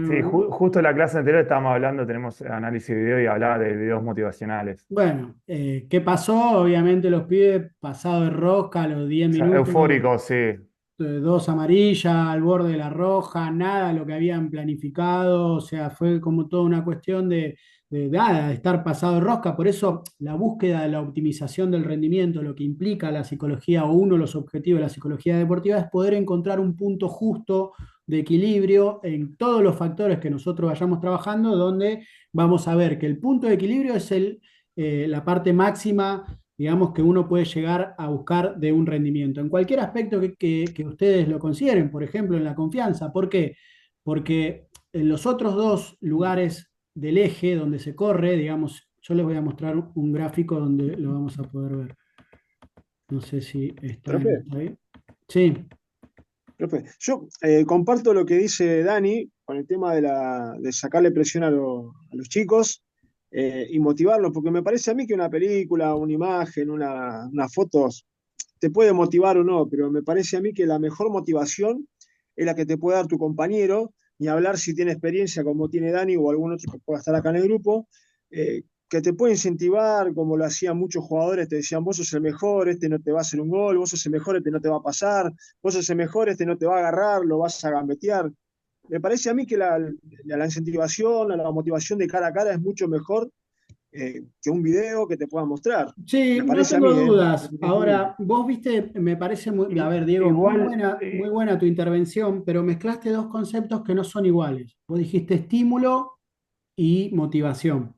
Sí, justo en la clase anterior estábamos hablando, tenemos análisis de video y hablaba de videos motivacionales. Bueno, ¿qué pasó? Obviamente los pibes pasados de rosca a los 10 Ya, minutos, eufórico, sí. dos amarillas al borde de la roja, nada de lo que habían planificado, o sea, fue como toda una cuestión de nada, de estar pasado de rosca, por eso la búsqueda de la optimización del rendimiento, lo que implica la psicología o uno de los objetivos de la psicología deportiva es poder encontrar un punto justo de equilibrio en todos los factores que nosotros vayamos trabajando, donde vamos a ver que el punto de equilibrio es la parte máxima, digamos, que uno puede llegar a buscar de un rendimiento. En cualquier aspecto que ustedes lo consideren, por ejemplo, en la confianza. ¿Por qué? Porque en los otros dos lugares del eje donde se corre, digamos, yo les voy a mostrar un gráfico donde lo vamos a poder ver. No sé si está Profe, ahí. Sí, profe, yo comparto lo que dice Dani con el tema de sacarle presión a los chicos y motivarlos, porque me parece a mí que una película, una imagen, unas fotos te puede motivar o no, pero me parece a mí que la mejor motivación es la que te puede dar tu compañero, ni hablar si tiene experiencia como tiene Dani o algún otro que pueda estar acá en el grupo, que te puede incentivar, como lo hacían muchos jugadores, te decían, vos sos el mejor, este no te va a hacer un gol, vos sos el mejor, este no te va a pasar, vos sos el mejor, este no te va a agarrar, lo vas a gambetear. Me parece a mí que la incentivación, la motivación de cara a cara es mucho mejor que un video que te pueda mostrar. sí, Me no parece a tengo mí, dudas. mi punto de vista. Ahora, vos viste, me parece muy, a ver, Diego, Igual, muy buena tu intervención, pero mezclaste dos conceptos que no son iguales. Vos dijiste estímulo y motivación.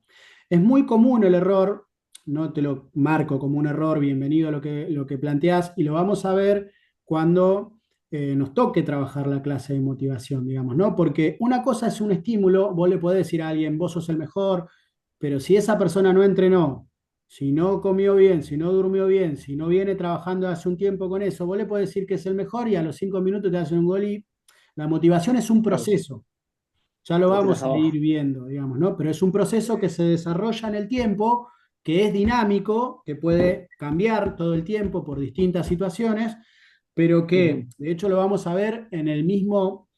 Es muy común el error, no te lo marco como un error, bienvenido a lo que planteás, y lo vamos a ver cuando nos toque trabajar la clase de motivación, digamos, ¿no? Porque una cosa es un estímulo, vos le podés decir a alguien, vos sos el mejor, pero si esa persona no entrenó, si no comió bien, si no durmió bien, si no viene trabajando hace un tiempo con eso, vos le podés decir que es el mejor y a los 5 minutos te hacen un gol y la motivación es un Claro, proceso. Ya lo lo tiras vamos a ir abajo. viendo, digamos, ¿no? Pero es un proceso que se desarrolla en el tiempo, que es dinámico, que puede cambiar todo el tiempo por distintas situaciones, pero que, Ujú. de hecho, lo vamos a ver en el mismo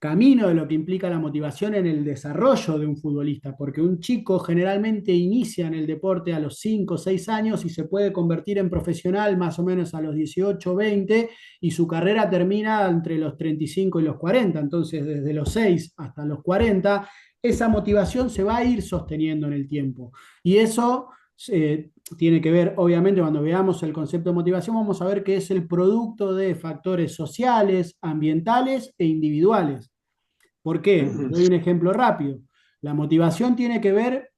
camino de lo que implica la motivación en el desarrollo de un futbolista, porque un chico generalmente inicia en el deporte a los 5 o 6 años y se puede convertir en profesional más o menos a los 18 o 20 y su carrera termina entre los 35 y los 40, entonces desde los 6 hasta los 40 esa motivación se va a ir sosteniendo en el tiempo y eso tiene que ver, obviamente, cuando veamos el concepto de motivación, vamos a ver que es el producto de factores sociales, ambientales e individuales. ¿Por qué? Ujú. Doy un ejemplo rápido. La motivación tiene que ver,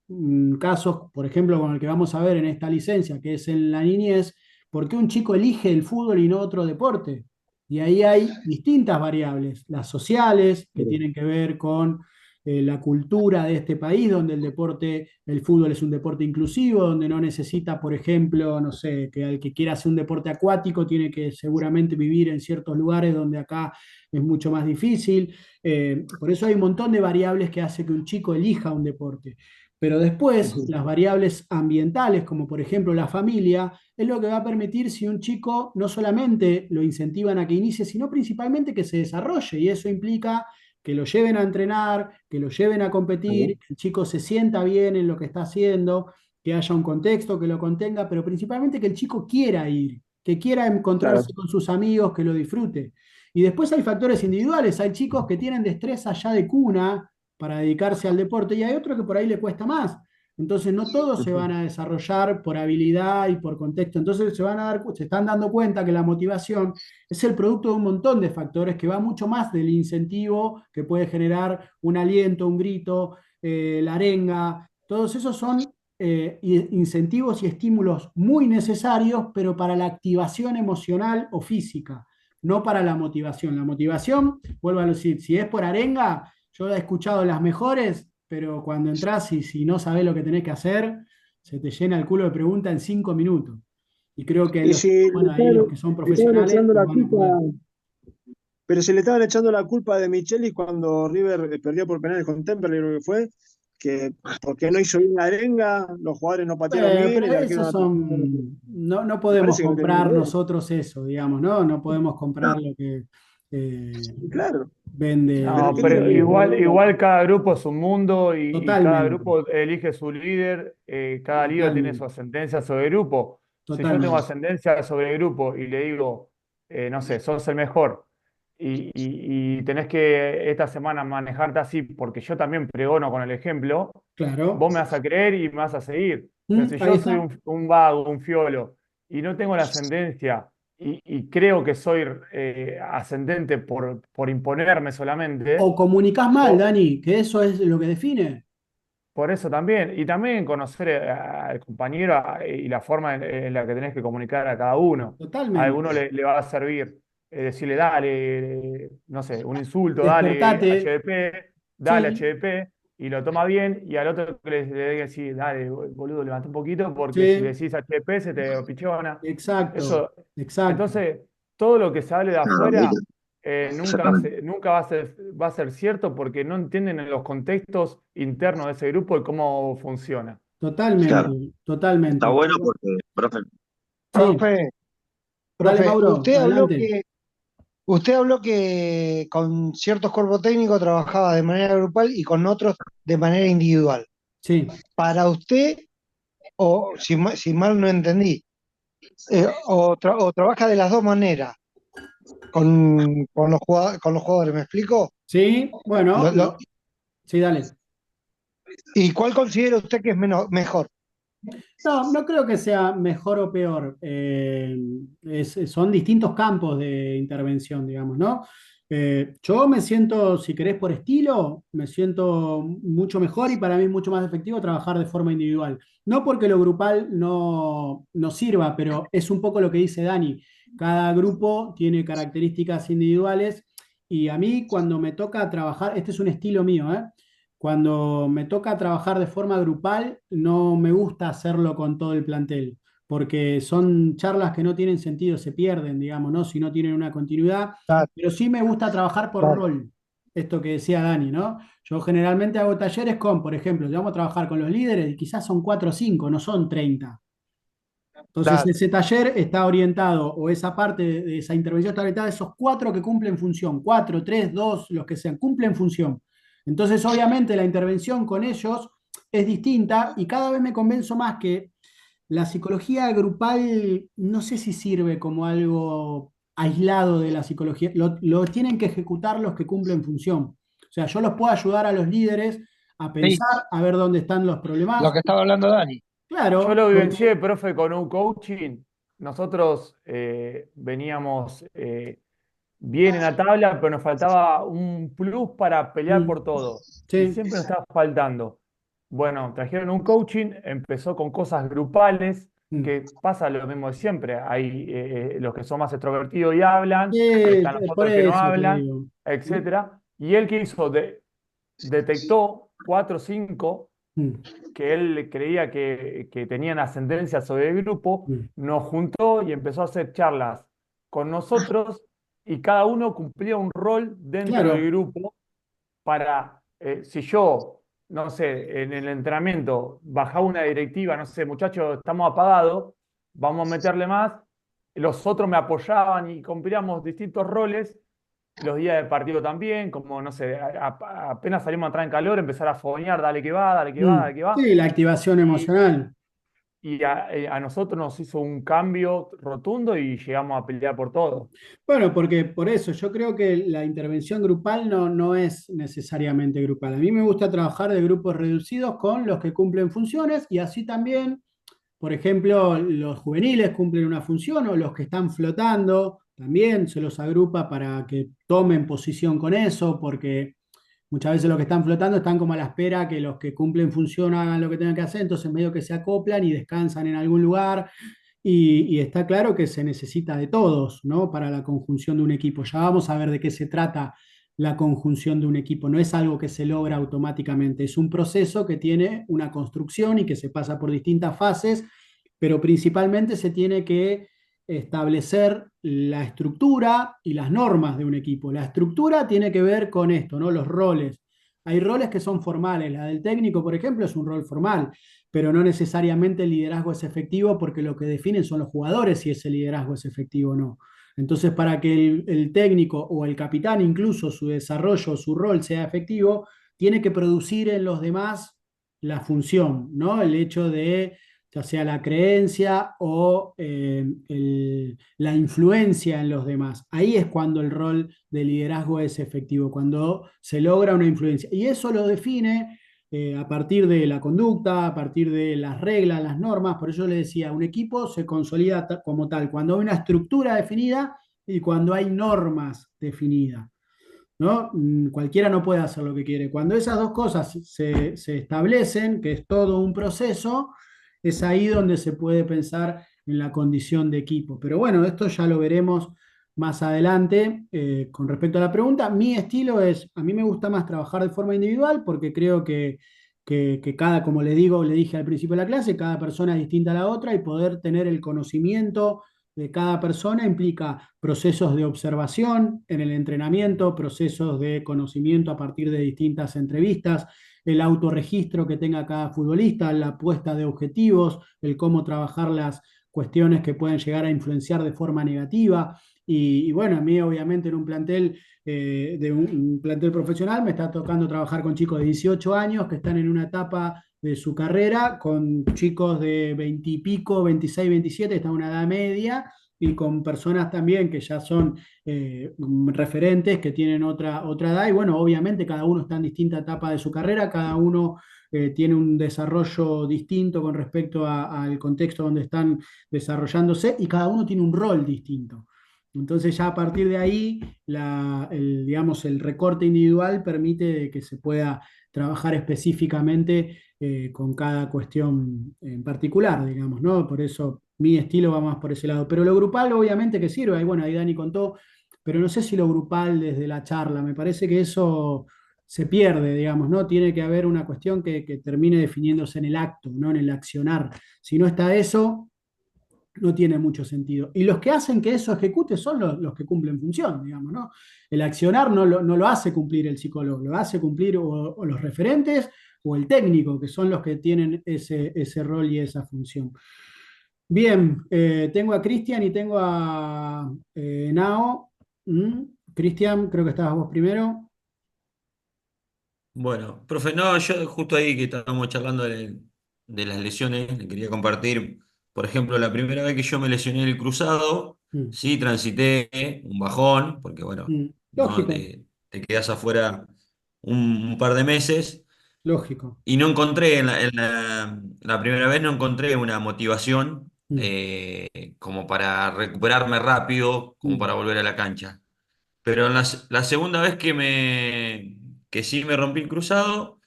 casos, por ejemplo, con el que vamos a ver en esta licencia, que es en la niñez, ¿por qué un chico elige el fútbol y no otro deporte? Y ahí hay distintas variables, las sociales, que tienen que ver con la cultura de este país, donde el deporte, el fútbol es un deporte inclusivo, donde no necesita, por ejemplo, no sé, que el que quiera hacer un deporte acuático tiene que seguramente vivir en ciertos lugares donde acá es mucho más difícil. Por eso hay un montón de variables que hace que un chico elija un deporte. Pero después, Ujú. las variables ambientales, como por ejemplo la familia, es lo que va a permitir si un chico no solamente lo incentivan a que inicie, sino principalmente que se desarrolle. Y eso implica que lo lleven a entrenar, que lo lleven a competir, que el chico se sienta bien en lo que está haciendo, que haya un contexto que lo contenga, pero principalmente que el chico quiera ir, que quiera Claro, encontrarse con sus amigos, que lo disfrute. Y después hay factores individuales, hay chicos que tienen destreza ya de cuna para dedicarse al deporte y hay otros que por ahí le cuesta más. Entonces no todos se ujú. van a desarrollar por habilidad y por contexto. Entonces se están dando cuenta que la motivación es el producto de un montón de factores que va mucho más del incentivo que puede generar un aliento, un grito, la arenga. Todos esos son incentivos y estímulos muy necesarios, pero para la activación emocional o física, no para la motivación. La motivación, vuelvo a decir, si es por arenga, yo he escuchado las mejores, pero cuando entras y si no sabes lo que tenés que hacer, se te llena el culo de preguntas en 5 minutos. Y creo que Y los si chicos, le bueno, ahí los que son estaban profesionales echando lo la van a culpa, poder. pero si le estaban echando la culpa de Michelis cuando River perdió por penales con Temperley, creo que fue, que porque no hizo bien la arenga, los jugadores no patearon bien, Pero el arquero esos no atajó. son, no, no Me podemos parece que no tiene comprar ningún idea. nosotros eso, digamos, ¿no? No podemos comprar No, lo que Claro, vende pero No, ¿qué pero le- igual cada grupo es un mundo y cada totalmente, grupo elige su líder, cada líder tiene su totalmente, ascendencia sobre el grupo. Si yo tengo totalmente. ascendencia sobre el grupo y le digo, no sé, sos el mejor y tenés que esta semana manejarte así porque yo también pregono con el ejemplo, Claro. vos me vas a creer y me vas a seguir. Pero si Ahí yo soy está. un vago, un fiolo y no tengo la ascendencia y creo que soy ascendente por imponerme solamente, O comunicás mal, o- Dani, que eso es lo que define. por eso también. Y también conocer al compañero y la forma en la que tenés que comunicar a cada uno. A Totalmente. alguno le va a servir decirle, dale, no sé, un insulto, dale Despertate. HDP, dale Sí, HDP, y lo toma bien, y al otro le debe decir, dale, boludo, levanta un poquito, porque si le sí, decís HDP se te pichona. exacto, Eso, exacto. entonces, todo lo que se hable de claro, afuera exactamente. nunca va a ser cierto porque no entienden los contextos internos de ese grupo y cómo funciona. Claro, Totalmente, está totalmente. bueno porque, profe, Sí, Profe, dale, profe, Mauro, adelante. usted habló que con ciertos cuerpos técnicos trabajaba de manera grupal y con otros de manera individual. Sí. Para usted, o si mal no entendí, o trabaja de las dos maneras con los jugadores, ¿me explico? Sí, bueno, Lo- lo- sí, dale. ¿Y cuál considera usted que es mejor? No, no creo que sea mejor o peor. Son distintos campos de intervención, digamos, ¿no? Yo me siento, si querés, por estilo, me siento mucho mejor y para mí es mucho más efectivo trabajar de forma individual. No porque lo grupal no sirva, pero es un poco lo que dice Dani. cada grupo tiene características individuales y a mí cuando me toca trabajar, este es un estilo mío, ¿eh? Cuando me toca trabajar de forma grupal, no me gusta hacerlo con todo el plantel, porque son charlas que no tienen sentido, se pierden, digamos, ¿no? Si no tienen una continuidad, Claro, pero sí me gusta trabajar por claro. rol, esto que decía Dani, ¿no? Yo generalmente hago talleres con, por ejemplo, vamos a trabajar con los líderes y quizás son 4 o 5, no son 30. Entonces, Claro. ese taller está orientado, o esa parte de esa intervención está orientada a esos 4 que cumplen función, 4, 3, 2, los que sean, cumplen función. Entonces, obviamente, la intervención con ellos es distinta y cada vez me convenzo más que la psicología grupal no sé si sirve como algo aislado de la psicología, lo tienen que ejecutar los que cumplen función. O sea, yo los puedo ayudar a los líderes a Sí, pensar, a ver dónde están los lo problemas. que estaba hablando Dani. Yo Claro, lo porque vivencié, profe, con un coaching. Nosotros veníamos bien en la tabla, pero nos faltaba un plus para pelear mm, por todo. Y sí, siempre nos estaba faltando. Bueno, trajeron un coaching, empezó con cosas grupales, mm. que pasa lo mismo de siempre. Hay los que son más extrovertidos y hablan, están los Por otros que no eso te hablan, digo. etcétera. Y él que hizo, detectó 4 o 5 Mm, que él creía que tenían ascendencia sobre el grupo, mm. nos juntó y empezó a hacer charlas con nosotros y cada uno cumplía un rol dentro del Claro, grupo para, si yo, no sé, en el entrenamiento bajaba una directiva, no sé, muchachos, estamos apagados, vamos a meterle más, los otros me apoyaban y cumplíamos distintos roles. Los días del partido también, como no sé, apenas salimos a entrar en calor, empezar a fogonear, dale que va, dale que va, dale que va. sí, la activación Y, emocional. y a nosotros nos hizo un cambio rotundo y llegamos a pelear por todo. Bueno, porque por eso yo creo que la intervención grupal no es necesariamente grupal. A mí me gusta trabajar de grupos reducidos con los que cumplen funciones y así también, por ejemplo, los juveniles cumplen una función o los que están flotando, también se los agrupa para que tomen posición con eso, porque muchas veces los que están flotando están como a la espera que los que cumplen función hagan lo que tengan que hacer, entonces medio que se acoplan y descansan en algún lugar. Y está claro que se necesita de todos, ¿no? Para la conjunción de un equipo. Ya vamos a ver de qué se trata la conjunción de un equipo. No es algo que se logra automáticamente, es un proceso que tiene una construcción y que se pasa por distintas fases, pero principalmente se tiene que establecer la estructura y las normas de un equipo. La estructura tiene que ver con esto, ¿no? Los roles. Hay roles que son formales. La del técnico, por ejemplo, es un rol formal, pero no necesariamente el liderazgo es efectivo porque lo que definen son los jugadores si ese liderazgo es efectivo o no. Entonces, para que el técnico o el capitán, incluso su desarrollo, su rol sea efectivo, tiene que producir en los demás la función, ¿no? El hecho de ya sea la creencia o la influencia en los demás. Ahí es cuando el rol de liderazgo es efectivo, cuando se logra una influencia. Y eso lo define a partir de la conducta, a partir de las reglas, las normas. Por eso le decía, un equipo se consolida como tal, cuando hay una estructura definida y cuando hay normas definidas. ¿No? Cualquiera no puede hacer lo que quiere. Cuando esas dos cosas se establecen, que es todo un proceso, es ahí donde se puede pensar en la condición de equipo. Pero bueno, esto ya lo veremos más adelante. Con respecto a la pregunta, mi estilo es, a mí me gusta más trabajar de forma individual porque creo que cada, como le digo, le dije al principio de la clase, cada persona es distinta a la otra y poder tener el conocimiento de cada persona implica procesos de observación en el entrenamiento, procesos de conocimiento a partir de distintas entrevistas, el autorregistro que tenga cada futbolista, la puesta de objetivos, el cómo trabajar las cuestiones que pueden llegar a influenciar de forma negativa. Y bueno, a mí obviamente en un plantel, de un plantel profesional me está tocando trabajar con chicos de 18 años que están en una etapa de su carrera, con chicos de 20 y pico, 26, 27, está en una edad media, y con personas también que ya son referentes, que tienen otra edad, y bueno, obviamente cada uno está en distinta etapa de su carrera, cada uno tiene un desarrollo distinto con respecto al contexto donde están desarrollándose, y cada uno tiene un rol distinto. Entonces ya a partir de ahí, digamos, el recorte individual permite que se pueda trabajar específicamente con cada cuestión en particular, digamos, ¿no? Por eso mi estilo va más por ese lado. Pero lo grupal obviamente que sirve, ahí, bueno, ahí Dani contó, pero no sé si lo grupal desde la charla, me parece que eso se pierde, digamos, ¿no? Tiene que haber una cuestión que termine definiéndose en el acto, no en el accionar. Si no está eso, no tiene mucho sentido. Y los que hacen que eso ejecute son los que cumplen función, digamos, ¿no? El accionar no lo hace cumplir el psicólogo, lo hace cumplir o los referentes o el técnico, que son los que tienen ese rol y esa función. Bien, tengo a Cristian y tengo a Nao. Cristian, creo que estabas vos primero. Bueno, profe, no, yo justo ahí que estábamos charlando de las lesiones, le quería compartir, por ejemplo, la primera vez que yo me lesioné el cruzado, Mm, sí, transité un bajón, porque bueno, no Lógico, te quedas afuera un par de meses, lógico. y no encontré, la primera vez no encontré una motivación Mm, como para recuperarme rápido, como mm, para volver a la cancha. Pero en la segunda vez que sí me rompí el cruzado,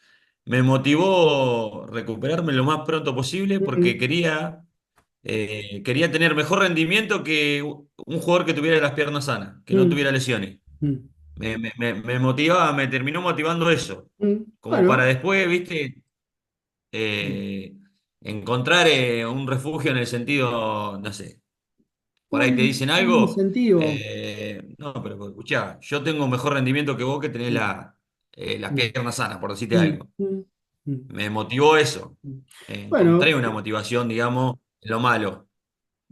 me motivó recuperarme lo más pronto posible porque mm, quería tener mejor rendimiento que un jugador que tuviera las piernas sanas, que no mm, tuviera lesiones. mm, Me motivaba, me terminó motivando eso, como para Bueno, después, viste, mm, eh, encontrar un refugio en el sentido, no sé, por ahí te dicen un algo, incentivo. no, pero escuchá, yo tengo mejor rendimiento que vos que tenés Mm, las mm, piernas sanas, por decirte mm, algo. mm, mm, Me motivó eso. mm. Encontré Bueno, una motivación, digamos, en lo malo.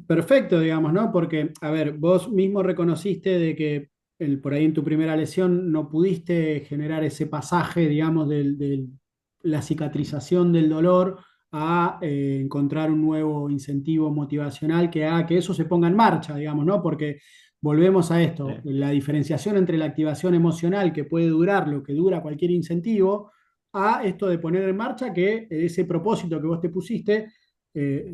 perfecto, digamos, ¿no? Porque, a ver, vos mismo reconociste de que por ahí en tu primera lesión no pudiste generar ese pasaje, digamos, de la cicatrización del dolor a encontrar un nuevo incentivo motivacional que haga que eso se ponga en marcha, digamos, ¿no? Porque volvemos a Sí, esto, la diferenciación entre la activación emocional que puede durar lo que dura cualquier incentivo, a esto de poner en marcha que ese propósito que vos te pusiste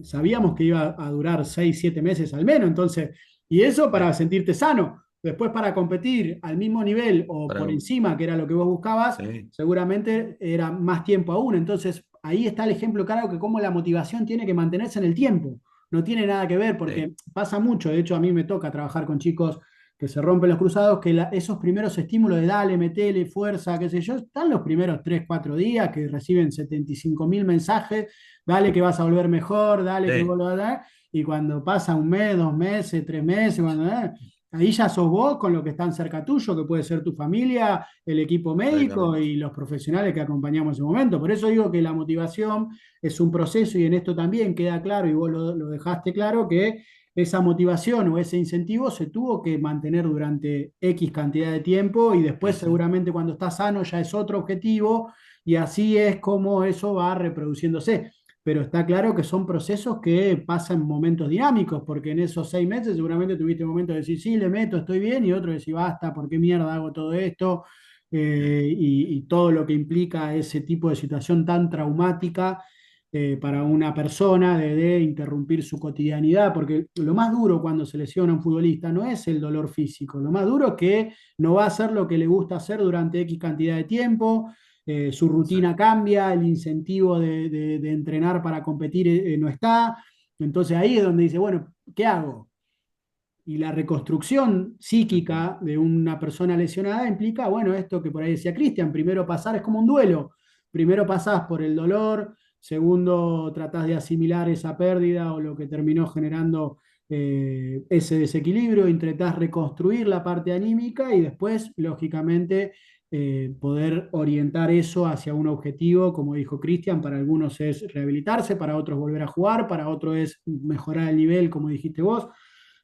sabíamos que iba a durar 6 7 meses al menos, entonces, y eso para sí, sentirte sano. Después para competir al mismo nivel o para, por encima, que era lo que vos buscabas, sí, seguramente era más tiempo aún. Entonces, ahí está el ejemplo claro que cómo la motivación tiene que mantenerse en el tiempo. No tiene nada que ver sí, porque pasa mucho. De hecho, a mí me toca trabajar con chicos que se rompen los cruzados, que esos primeros estímulos de dale, metele, fuerza, qué sé yo, están los primeros 3 4 días que reciben 75.000 mensajes, dale que vas a volver mejor, dale que sí, vuelva a dar, y cuando pasa un mes, 2 meses, 3 meses, ahí ya sos vos con lo que están cerca tuyo, que puede ser tu familia, el equipo médico exactamente. y los profesionales que acompañamos en ese momento. Por eso digo que la motivación es un proceso y en esto también queda claro, y vos lo dejaste claro, que esa motivación o ese incentivo se tuvo que mantener durante X cantidad de tiempo y después Ujú. seguramente cuando estás sano ya es otro objetivo y así es como eso va reproduciéndose. Pero está claro que son procesos que pasan momentos dinámicos, porque en esos 6 meses seguramente tuviste momentos de decir, sí, le meto, estoy bien, y otro de decir, basta, ¿por qué mierda hago todo esto? Y todo lo que implica ese tipo de situación tan traumática para una persona de interrumpir su cotidianidad, porque lo más duro cuando se lesiona a un futbolista no es el dolor físico, lo más duro es que no va a hacer lo que le gusta hacer durante X cantidad de tiempo, su rutina Exacto. cambia, el incentivo de entrenar para competir no está, entonces ahí es donde dice, bueno, ¿qué hago? Y la reconstrucción Ujú. psíquica de una persona lesionada implica, bueno, esto que por ahí decía Cristian, primero pasar es como un duelo, primero pasás por el dolor, segundo tratás de asimilar esa pérdida o lo que terminó generando ese desequilibrio, intentás reconstruir la parte anímica y después, lógicamente, poder orientar eso hacia un objetivo, como dijo Cristian, para algunos es rehabilitarse, para otros volver a jugar, para otros es mejorar el nivel, como dijiste vos,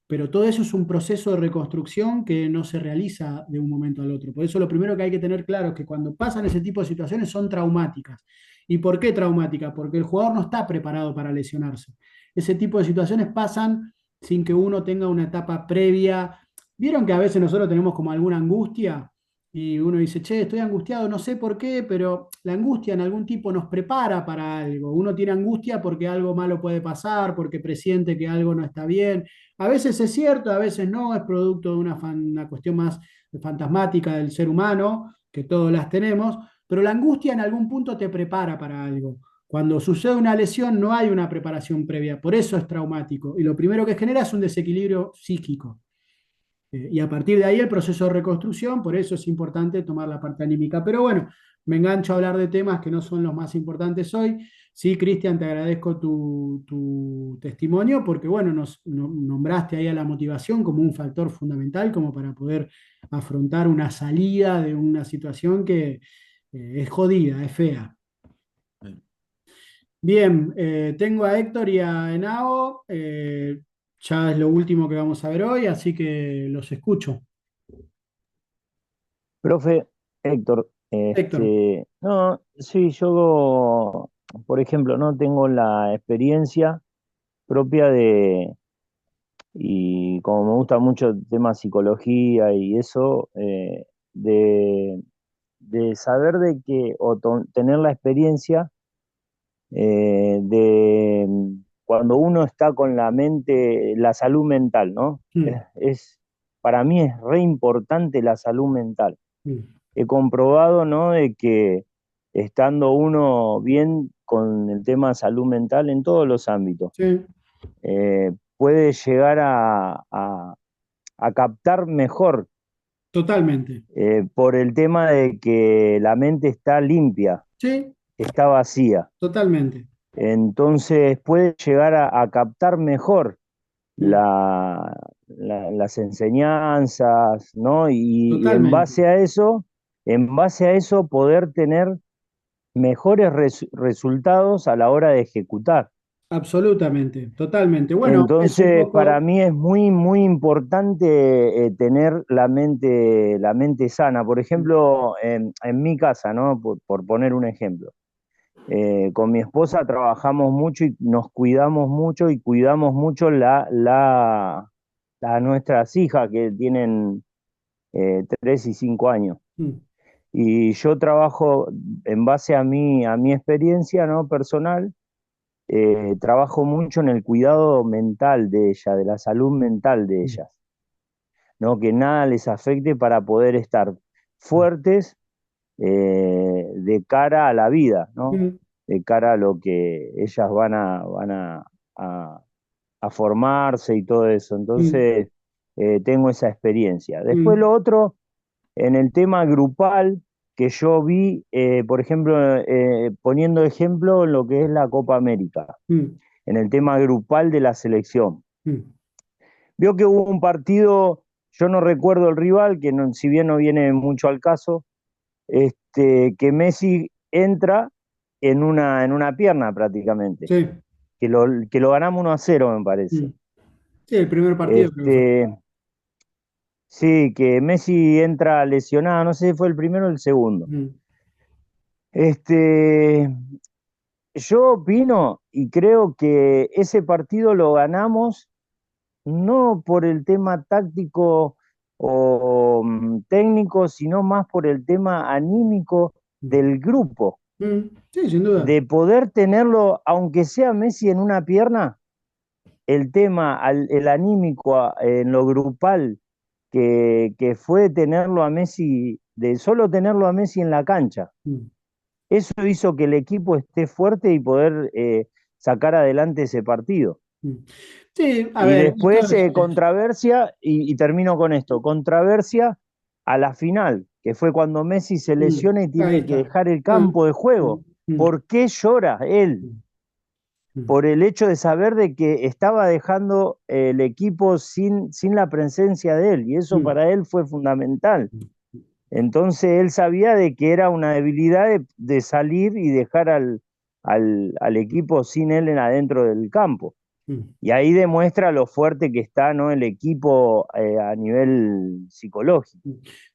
pero todo eso es un proceso de reconstrucción que no se realiza de un momento al otro. Por eso lo primero que hay que tener claro es que cuando pasan ese tipo de situaciones son traumáticas. ¿Y por qué traumáticas? Porque el jugador no está preparado para lesionarse. Ese tipo de situaciones pasan sin que uno tenga una etapa previa. ¿Vieron que a veces nosotros tenemos como alguna angustia? Y uno dice, che, estoy angustiado, no sé por qué, pero la angustia en algún tipo nos prepara para algo. Uno tiene angustia porque algo malo puede pasar, porque presiente que algo no está bien. A veces es cierto, a veces no, es producto de una cuestión más fantasmática del ser humano, que todos las tenemos, pero la angustia en algún punto te prepara para algo. Cuando sucede una lesión no hay una preparación previa, por eso es traumático. Y lo primero que genera es un desequilibrio psíquico. Y a partir de ahí el proceso de reconstrucción, por eso es importante tomar la parte anímica. Pero bueno, me engancho a hablar de temas que no son los más importantes hoy. Sí, Cristian, te agradezco tu testimonio porque, bueno, nombraste ahí a la motivación como un factor fundamental como para poder afrontar una salida de una situación que es jodida, es fea. Bien, tengo a Héctor y a Henao, ya es lo último que vamos a ver hoy, así que los escucho. Profe Héctor, Héctor. no, sí, yo, por ejemplo, no tengo la experiencia propia y como me gusta mucho el tema psicología y eso, de, de saber de que, tener la experiencia de cuando uno está con la mente, la salud mental, ¿no? Mm, Para mí es re importante la salud mental. mm. He comprobado, ¿no? De que estando uno bien con el tema de salud mental en todos los ámbitos, Sí, puede llegar a captar mejor totalmente. por el tema de que la mente está limpia, Sí, está vacía. totalmente. Entonces puede llegar a captar mejor Mm, las enseñanzas, ¿no? Y totalmente. en base a eso poder tener mejores resultados a la hora de ejecutar. Absolutamente, totalmente. Bueno, es un Entonces, para poco. mí es muy, muy importante tener la mente sana. Por ejemplo, en mi casa, ¿no? Por poner un ejemplo. Con mi esposa trabajamos mucho y nos cuidamos mucho y cuidamos mucho a nuestras hijas que tienen 3 y 5 años. Mm, Y yo trabajo en base a mi experiencia, ¿no? Personal, trabajo mucho en el cuidado mental de ella, de la salud mental de mm, ellas, ¿no? Que nada les afecte para poder estar fuertes de cara a la vida, ¿no? mm, De cara a lo que ellas a, a formarse y todo eso. mm, Entonces, tengo esa experiencia. Después mm, lo otro, en el tema grupal, que yo vi, por ejemplo, poniendo ejemplo en lo que es la Copa América, mm, en el tema grupal de la selección. mm, Vio que hubo un partido, yo no recuerdo el rival, que si bien no viene mucho al caso, que Messi entra en una pierna prácticamente, sí, que lo ganamos 1-0 me mm. parece. Sí, el primer partido creo que fue. Este, sí, que Messi entra lesionado, no sé si fue el primero o el segundo. Mm, Este, yo opino y creo que ese partido lo ganamos no por el tema táctico o técnico, sino más por el tema anímico mm, del grupo, sí, sin duda. de poder tenerlo, aunque sea Messi en una pierna, el tema, el anímico en lo grupal, que fue tenerlo a Messi, de solo tenerlo a Messi en la cancha. Mm, Eso hizo que el equipo esté fuerte y poder sacar adelante ese partido. mm. Sí, a Y ver, esto después es. controversia, y termino con esto, controversia a la final, que fue cuando Messi se Mm, lesiona y ahí tiene que está. dejar el Ah, campo de mm, juego. mm, ¿Por qué llora él? mm, mm, Por el hecho de saber de que estaba dejando el equipo sin la presencia de él, y eso mm, para él fue fundamental. mm, Entonces él sabía de que era una debilidad de salir y dejar al equipo sin él adentro del campo. mm. Y ahí demuestra lo fuerte que está, ¿no? El equipo a nivel psicológico.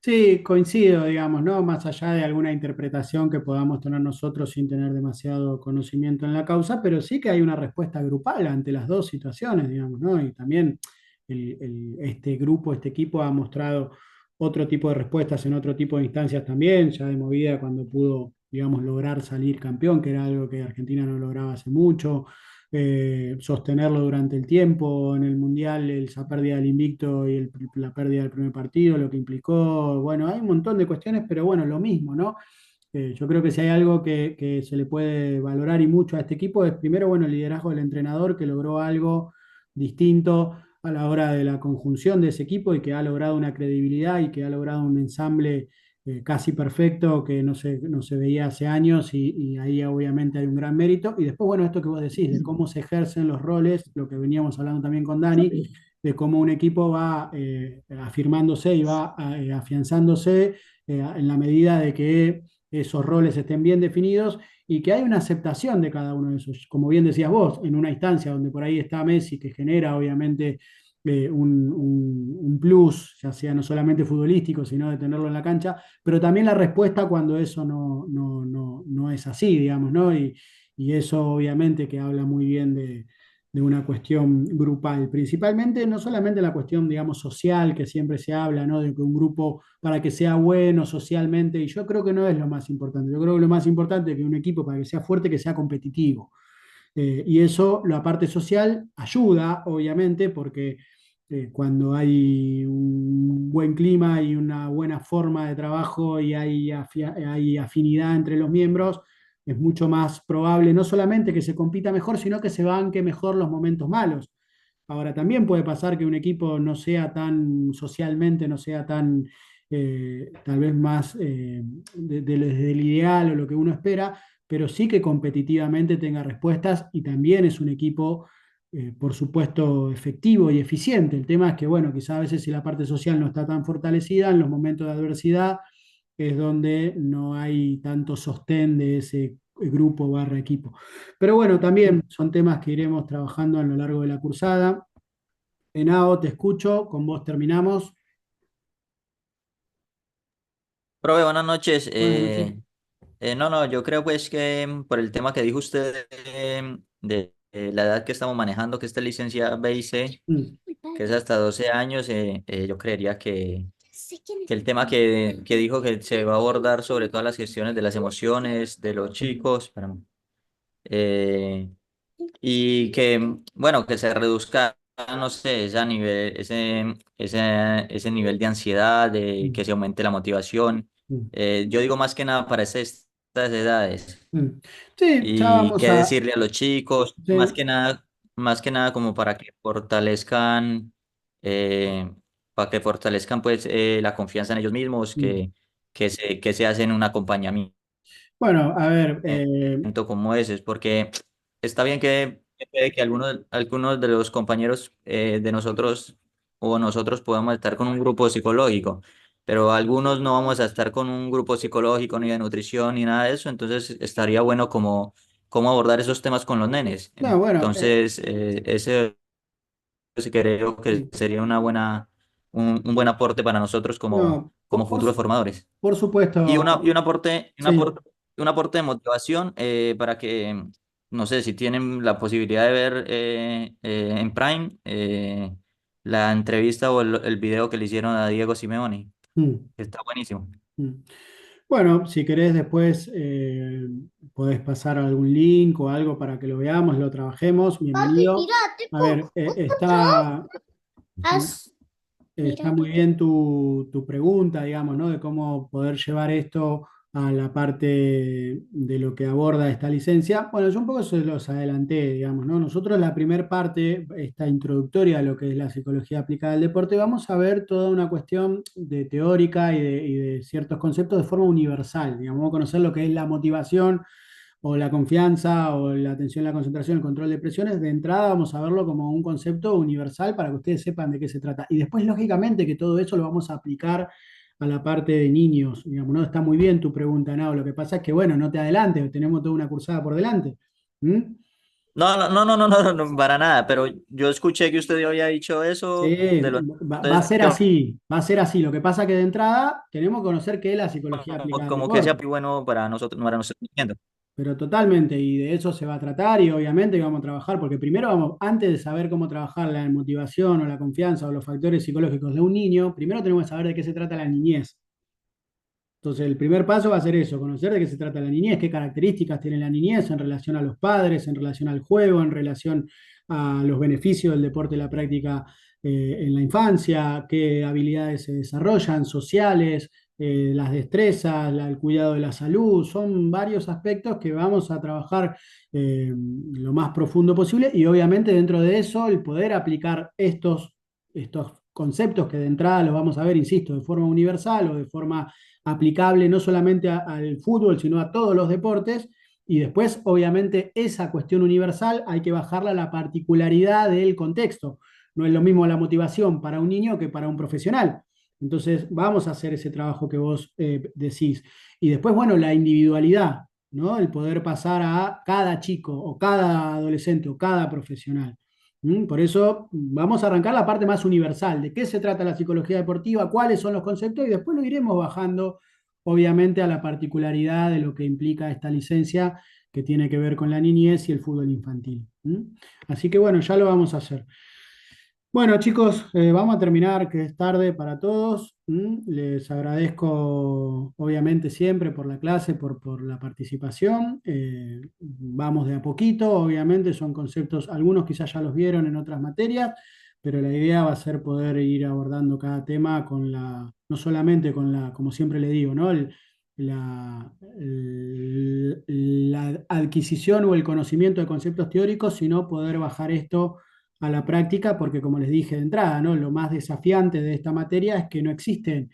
Sí, coincido, digamos, ¿no? Más allá de alguna interpretación que podamos tener nosotros sin tener demasiado conocimiento en la causa, pero sí que hay una respuesta grupal ante las dos situaciones, digamos, ¿no? Y también este grupo, este equipo ha mostrado otro tipo de respuestas en otro tipo de instancias también, ya de movida cuando pudo, digamos, lograr salir campeón, que era algo que Argentina no lograba hace mucho, sostenerlo durante el tiempo en el Mundial, esa pérdida del invicto y la pérdida del primer partido, lo que implicó, bueno, hay un montón de cuestiones, pero bueno, lo mismo, ¿no? Yo creo que si hay algo que se le puede valorar y mucho a este equipo es primero, bueno, el liderazgo del entrenador que logró algo distinto a la hora de la conjunción de ese equipo y que ha logrado una credibilidad y que ha logrado un ensamble casi perfecto que no se veía hace años y ahí obviamente hay un gran mérito. Y después, bueno, esto que vos decís, de cómo se ejercen los roles, lo que veníamos hablando también con Dani, de cómo un equipo va afirmándose y va afianzándose en la medida de que esos roles estén bien definidos y que hay una aceptación de cada uno de esos. Como bien decías vos, en una instancia donde por ahí está Messi, que genera obviamente un plus, ya sea no solamente futbolístico, sino de tenerlo en la cancha, pero también la respuesta cuando eso no es así, digamos, ¿no? Y eso obviamente que habla muy bien de una cuestión grupal, principalmente no solamente la cuestión, digamos, social, que siempre se habla, ¿no? De que un grupo, para que sea bueno socialmente, y yo creo que no es lo más importante, yo creo que lo más importante es que un equipo, para que sea fuerte, que sea competitivo. Y eso, la parte social, ayuda, obviamente, porque cuando hay un buen clima y una buena forma de trabajo y hay afinidad entre los miembros, es mucho más probable no solamente que se compita mejor, sino que se banque mejor los momentos malos. Ahora, también puede pasar que un equipo no sea tan socialmente, no sea tan, tal vez más desde el ideal o lo que uno espera, pero sí que competitivamente tenga respuestas y también es un equipo, por supuesto, efectivo y eficiente. El tema es que, bueno, quizá a veces si la parte social no está tan fortalecida, en los momentos de adversidad es donde no hay tanto sostén de ese grupo barra equipo. Pero bueno, también son temas que iremos trabajando a lo largo de la cursada. Henao, te escucho, con vos terminamos. Profe, buenas noches. Buenas noches. No, yo creo pues que por el tema que dijo usted de la edad que estamos manejando, que esta licencia B y C, Mm, que es hasta 12 años, yo creería que el tema que dijo que se va a abordar sobre todas las gestiones de las emociones de los chicos, espérame, eh, y que, bueno, que se reduzca, no sé, ese nivel de ansiedad, de mm, que se aumente la motivación. mm, Yo digo más que nada para estas edades. mm. Sí, ya Y vamos qué a... decirle a los chicos, Sí, más que nada como eh, para que fortalezcan pues la confianza en ellos mismos, mm. que se hacen un acompañamiento Bueno, a ver, como ese, porque está bien que puede que algunos de los compañeros de nosotros o nosotros podamos estar con un grupo psicológico, pero algunos no vamos a estar con un grupo psicológico ni de nutrición ni nada de eso, entonces estaría bueno como abordar esos temas con los nenes. no, bueno, Entonces, ese sí creo que sí, sería un buen aporte para nosotros no, como futuros formadores. por Y, supuesto, sí. un aporte de motivación para que, no sé, si tienen la posibilidad de ver en Prime la entrevista o el video que le hicieron a Diego Simeone, Mm, que está buenísimo. mm. Bueno, si querés después podés pasar algún link o algo para que lo veamos, lo trabajemos, bienvenido. A ver, está muy bien tu pregunta, digamos, ¿no? De cómo poder llevar esto a la parte de lo que aborda esta licencia. Bueno, yo un poco se los adelanté, digamos, ¿no? Nosotros la primera parte, esta introductoria a lo que es la psicología aplicada al deporte, vamos a ver toda una cuestión de teórica y de ciertos conceptos de forma universal, digamos, vamos a conocer lo que es la motivación o la confianza o la atención, la concentración, el control de presiones, de entrada vamos a verlo como un concepto universal para que ustedes sepan de qué se trata. Y después, lógicamente, que todo eso lo vamos a aplicar a la parte de niños. Digamos, ¿no? Está muy bien tu pregunta, Nao. Lo que pasa es que, bueno, no te adelantes, tenemos toda una cursada por delante. ¿Mm? No, para nada, pero yo escuché que usted había dicho eso Sí, de los... va a Entonces, ser así, va a ser así. Lo que pasa es que de entrada tenemos que conocer qué es la psicología aplicada al como que sea deporte. muy bueno para nosotros. Pero totalmente, y de eso se va a tratar y obviamente que vamos a trabajar, porque primero vamos, antes de saber cómo trabajar la motivación o la confianza o los factores psicológicos de un niño, primero tenemos que saber de qué se trata la niñez. Entonces, el primer paso va a ser eso, conocer de qué se trata la niñez, qué características tiene la niñez en relación a los padres, en relación al juego, en relación a los beneficios del deporte y la práctica en la infancia, qué habilidades se desarrollan, sociales, las destrezas, el cuidado de la salud, son varios aspectos que vamos a trabajar lo más profundo posible y obviamente dentro de eso el poder aplicar estos conceptos que de entrada los vamos a ver, insisto, de forma universal o de forma aplicable no solamente al fútbol, sino a todos los deportes. Y después, obviamente, esa cuestión universal hay que bajarla a la particularidad del contexto. No es lo mismo la motivación para un niño que para un profesional. Entonces, vamos a hacer ese trabajo que vos decís. Y después, bueno, la individualidad, ¿no? El poder pasar a cada chico o cada adolescente o cada profesional. Por eso vamos a arrancar la parte más universal, de qué se trata la psicología deportiva, cuáles son los conceptos y después lo iremos bajando, obviamente, a la particularidad de lo que implica esta licencia que tiene que ver con la niñez y el fútbol infantil. Así que bueno, ya lo vamos a hacer. Bueno, chicos, vamos a terminar, que es tarde para todos. Les agradezco, obviamente, siempre por la clase, por la participación. Vamos de a poquito, obviamente, son conceptos, algunos quizás ya los vieron en otras materias, pero la idea va a ser poder ir abordando cada tema no solamente con como siempre le digo, ¿no? La adquisición o el conocimiento de conceptos teóricos, sino poder bajar esto a la práctica, porque como les dije de entrada, ¿no? Lo más desafiante de esta materia es que no existen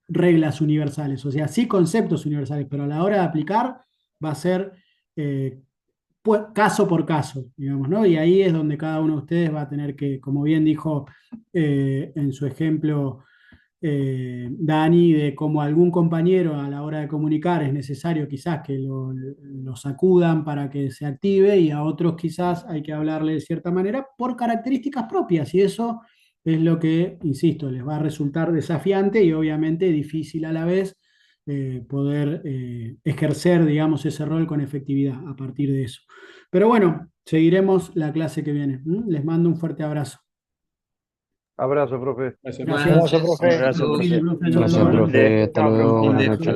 reglas universales, o sea, sí conceptos universales, pero a la hora de aplicar va a ser caso por caso, digamos, ¿no? Y ahí es donde cada uno de ustedes va a tener que, como bien dijo en su ejemplo Dani, de cómo algún compañero a la hora de comunicar es necesario quizás que lo sacudan para que se active y a otros quizás hay que hablarle de cierta manera por características propias y eso es lo que, insisto, les va a resultar desafiante y obviamente difícil a la vez poder ejercer, digamos, ese rol con efectividad a partir de eso. Pero bueno, seguiremos la clase que viene. Les mando un fuerte abrazo. Abrazo, profe. Abrazo, profe. Abrazo, profe. Profe, Gracias, profe. Hasta luego. Buenas noches.